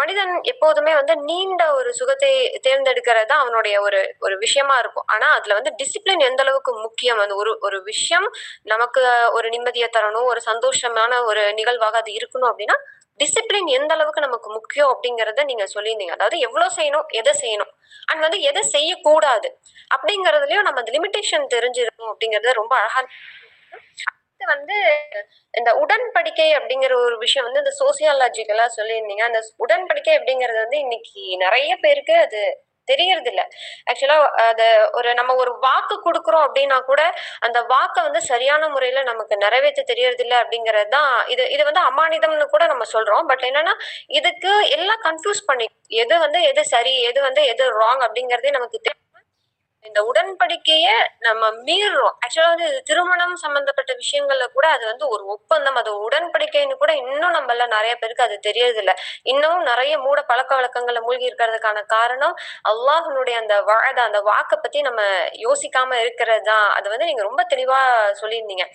மனிதன் எப்போதுமே வந்து நீண்ட ஒரு சுகத்தை தேர்ந்தெடுக்கிறது தான் அவனுடைய ஒரு ஒரு விஷயமா இருக்கும். ஆனா அதுல வந்து டிசிப்ளின் எந்த அளவுக்கு முக்கியம், அந்த ஒரு ஒரு விஷயம் நமக்கு ஒரு நிம்மதியை தரணும், ஒரு சந்தோஷமான ஒரு நிகழ்வாக அது இருக்கணும் அப்படின்னா டிசிப்ளின் எந்த அளவுக்கு நமக்கு முக்கியம் அப்படிங்கறத நீங்க சொல்லியிருந்தீங்க. அதாவது எவ்வளவு செய்யணும், எதை செய்யணும் அண்ட் வந்து எதை செய்யக்கூடாது அப்படிங்கறதுலயும் நம்ம அந்த லிமிடேஷன் தெரிஞ்சிருக்கும் அப்படிங்கறத ரொம்ப அழகா அடுத்து வந்து இந்த உடன்படிக்கை அப்படிங்கிற ஒரு விஷயம் வந்து இந்த சோசியாலஜிக்கலா சொல்லியிருந்தீங்க. அந்த உடன்படிக்கை அப்படிங்கிறது வந்து இன்னைக்கு நிறைய பேருக்கு அது தெரியறது இல்ல. ஆக்சுவலா அத நம்ம ஒரு வாக்கு கொடுக்குறோம் அப்படின்னா கூட அந்த வாக்க வந்து சரியான முறையில நமக்கு நிறைவேற்ற தெரியறது இல்ல அப்படிங்கறது தான் இது வந்து அமானிதம்னு கூட நம்ம சொல்றோம். பட் என்னன்னா இதுக்கு எல்லாம் கன்ஃபியூஸ் பண்ணி எது வந்து எது சரி, எது வந்து எது ராங் அப்படிங்கறதே நமக்கு இந்த உடன்படிக்கைய நம்ம மீறுறோம். ஆக்சுவலா வந்து திருமணம் சம்பந்தப்பட்ட விஷயங்கள்ல கூட அது வந்து ஒரு ஒப்பந்தம், அது உடன்படிக்கைன்னு கூட இன்னும் நம்மள நிறைய பேருக்கு அது தெரியறது இல்ல. இன்னமும் நிறைய மூட பழக்க வழக்கங்கள்ல மூழ்கி இருக்கிறதுக்கான காரணம் அல்லாஹ்வுடைய அந்த அந்த வாக்க பத்தி நம்ம யோசிக்காம இருக்கிறது தான். அது வந்து நீங்க ரொம்ப தெளிவா சொல்லியிருந்தீங்க.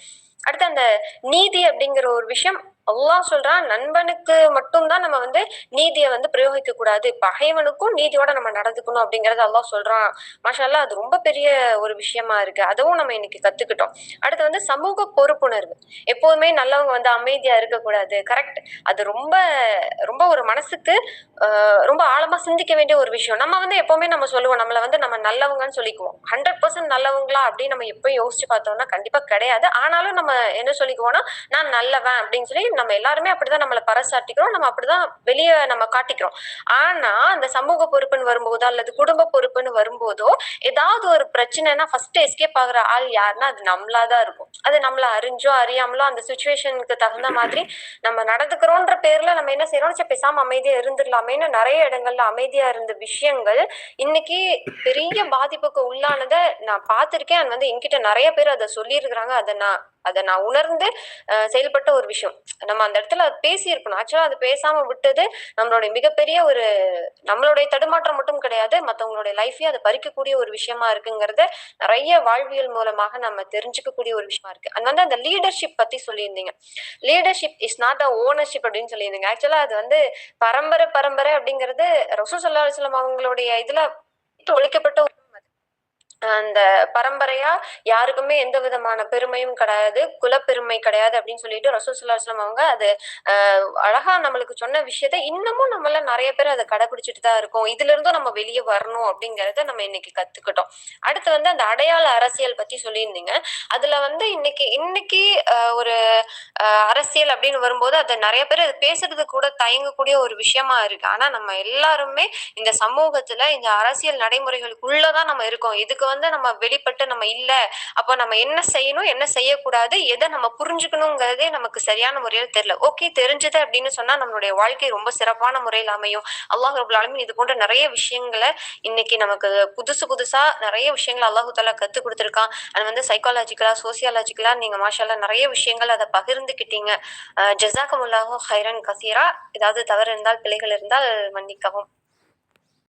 அடுத்து அந்த நீதி அப்படிங்கிற ஒரு விஷயம் அல்லாஹ் சொல்றான், நண்பனுக்கு மட்டும்தான் நம்ம வந்து நீதியை வந்து பிரயோகிக்க கூடாது, பகைவனுக்கும் நீதியோட நம்ம நடந்துக்கணும் அப்படிங்கறது அல்லாஹ் சொல்றான். மாஷா அல்லாஹ், அது ரொம்ப பெரிய ஒரு விஷயமா இருக்கு. அதுவும் நம்ம இன்னைக்கு கத்துக்கிட்டோம். அடுத்து வந்து சமூக பொறுப்புணர்வு. எப்போதுமே நல்லவங்க வந்து அமைதியா இருக்கக்கூடாது. கரெக்ட். அது ரொம்ப ரொம்ப ஒரு மனசுக்கு ரொம்ப ஆழமா சிந்திக்க வேண்டிய ஒரு விஷயம். நம்ம வந்து எப்பவுமே நம்ம சொல்லுவோம், நம்மள வந்து நம்ம நல்லவங்கன்னு சொல்லிக்குவோம். 100% நல்லவங்களா அப்படின்னு நம்ம எப்பயும் யோசிச்சு பார்த்தோம்னா கண்டிப்பா கிடையாது. ஆனாலும் நம்ம என்ன சொல்லிக்குவோம்னா, நான் நல்லவன் அப்படின்னு சொல்லி நம்ம எல்லாருமே அப்படிதான் நம்மளை பறைசாற்றிக்கிறோம். நம்ம அப்படிதான் வெளியே நம்ம காட்டிக்கிறோம். ஆனா அந்த சமூக பொறுப்புன்னு வரும்போதோ அல்லது குடும்ப பொறுப்புன்னு வரும்போதோ ஏதாவது ஒரு பிரச்சனைனா ஃபர்ஸ்ட் எஸ்கேப் ஆகுற ஆள் யாருன்னா அது நம்மளாதான் இருக்கும். அது நம்மள அறிஞ்சோ அறியாமலோ அந்த சுச்சுவேஷனுக்கு தகுந்த மாதிரி நம்ம நடந்துக்கிறோன்ற பேர்ல நம்ம என்ன செய்யறோம், சரி பேசாம அமைதியா இருந்துடலாமேன்னு நிறைய இடங்கள்ல அமைதியா இருந்த விஷயங்கள் இன்னைக்கு பெரிய பாதிப்புக்கு உள்ளானதை நான் பார்த்திருக்கேன். அது வந்து என்கிட்ட நிறைய பேர் அதை சொல்லியிருக்கிறாங்க. அதை நான் உணர்ந்து செயல்பட்ட ஒரு விஷயம். நம்ம அந்த இடத்துல பேசியிருக்கணும். ஆக்சுவலா அது பேசாம விட்டது நம்மளுடைய மிகப்பெரிய ஒரு நம்மளுடைய தடுமாற்றம் மட்டும் கிடையாது, மற்றவங்களுடைய லைஃபையும் அதை பறிக்கக்கூடிய ஒரு விஷயமா இருக்குங்கிறத நிறைய வாழ்வியல் மூலமாக நம்ம தெரிஞ்சுக்கக்கூடிய ஒரு விஷயமா இருக்கு. அது வந்து அந்த லீடர்ஷிப் பத்தி சொல்லியிருந்தீங்க. Leadership is not a ownership அப்படின்னு சொல்லியிருந்தீங்க. ஆக்சுவலா அது வந்து பரம்பரை அப்படிங்கிறது ரசூல் ஸல்லல்லாஹு அலைஹி வஸல்லம் அவங்களுடைய இதுல ஒழிக்கப்பட்ட அந்த பரம்பரையா யாருக்குமே எந்த விதமான பெருமையும் கிடையாது, குலப்பெருமை கிடையாது அப்படின்னு சொல்லிட்டு ரசூல் ஸல்லல்லாஹு அலைஹி வஸல்லம் அவங்க அது அழகா நம்மளுக்கு சொன்ன விஷயத்த இன்னமும் நம்மள நிறைய பேர் அதை கடைபிடிச்சிட்டு தான் இருக்கோம். இதுல இருந்தும் நம்ம வெளியே வரணும் அப்படிங்கறத நம்ம இன்னைக்கு கத்துக்கிட்டோம். அடுத்து வந்து அந்த அடையாள அரசியல் பத்தி சொல்லியிருந்தீங்க. அதுல வந்து இன்னைக்கு ஒரு அரசியல் அப்படின்னு வரும்போது அதை நிறைய பேர் அது பேசுறது கூட தயங்கக்கூடிய ஒரு விஷயமா இருக்கு. ஆனா நம்ம எல்லாருமே இந்த சமூகத்துல இந்த அரசியல் நடைமுறைகளுக்குள்ளதான் நம்ம இருக்கோம். இதுக்கு வந்து நம்ம வெளிப்பட்டு நம்ம இல்ல, அப்போ நம்ம என்ன செய்யணும் என்ன செய்யக்கூடாது எதை நம்ம புரிஞ்சுக்கணுங்கிறதே நமக்கு சரியான முறையில் தெரியல. ஓகே, தெரிஞ்சது அப்படின்னு சொன்னா நம்மளுடைய வாழ்க்கை ரொம்ப சிறப்பான முறையில் அமையும். அல்லாஹ் ரப்புல் ஆலமீன் இது போன்ற நிறைய விஷயங்களை இன்னைக்கு நமக்கு புதுசா நிறைய விஷயங்களை அல்லாஹு தாலா கத்து கொடுத்துருக்கான். அது வந்து சைக்காலஜிக்கலா சோசியாலஜிக்கலா நீங்க மாஷால்லா நிறைய விஷயங்கள் அதை பகிர்ந்துக்கிட்டீங்க. ஜஸாக்கமுல்லாஹு ஹைரன் கசீரா. ஏதாவது தவறு இருந்தால் பிழைகள் இருந்தால் மன்னிக்கவும்.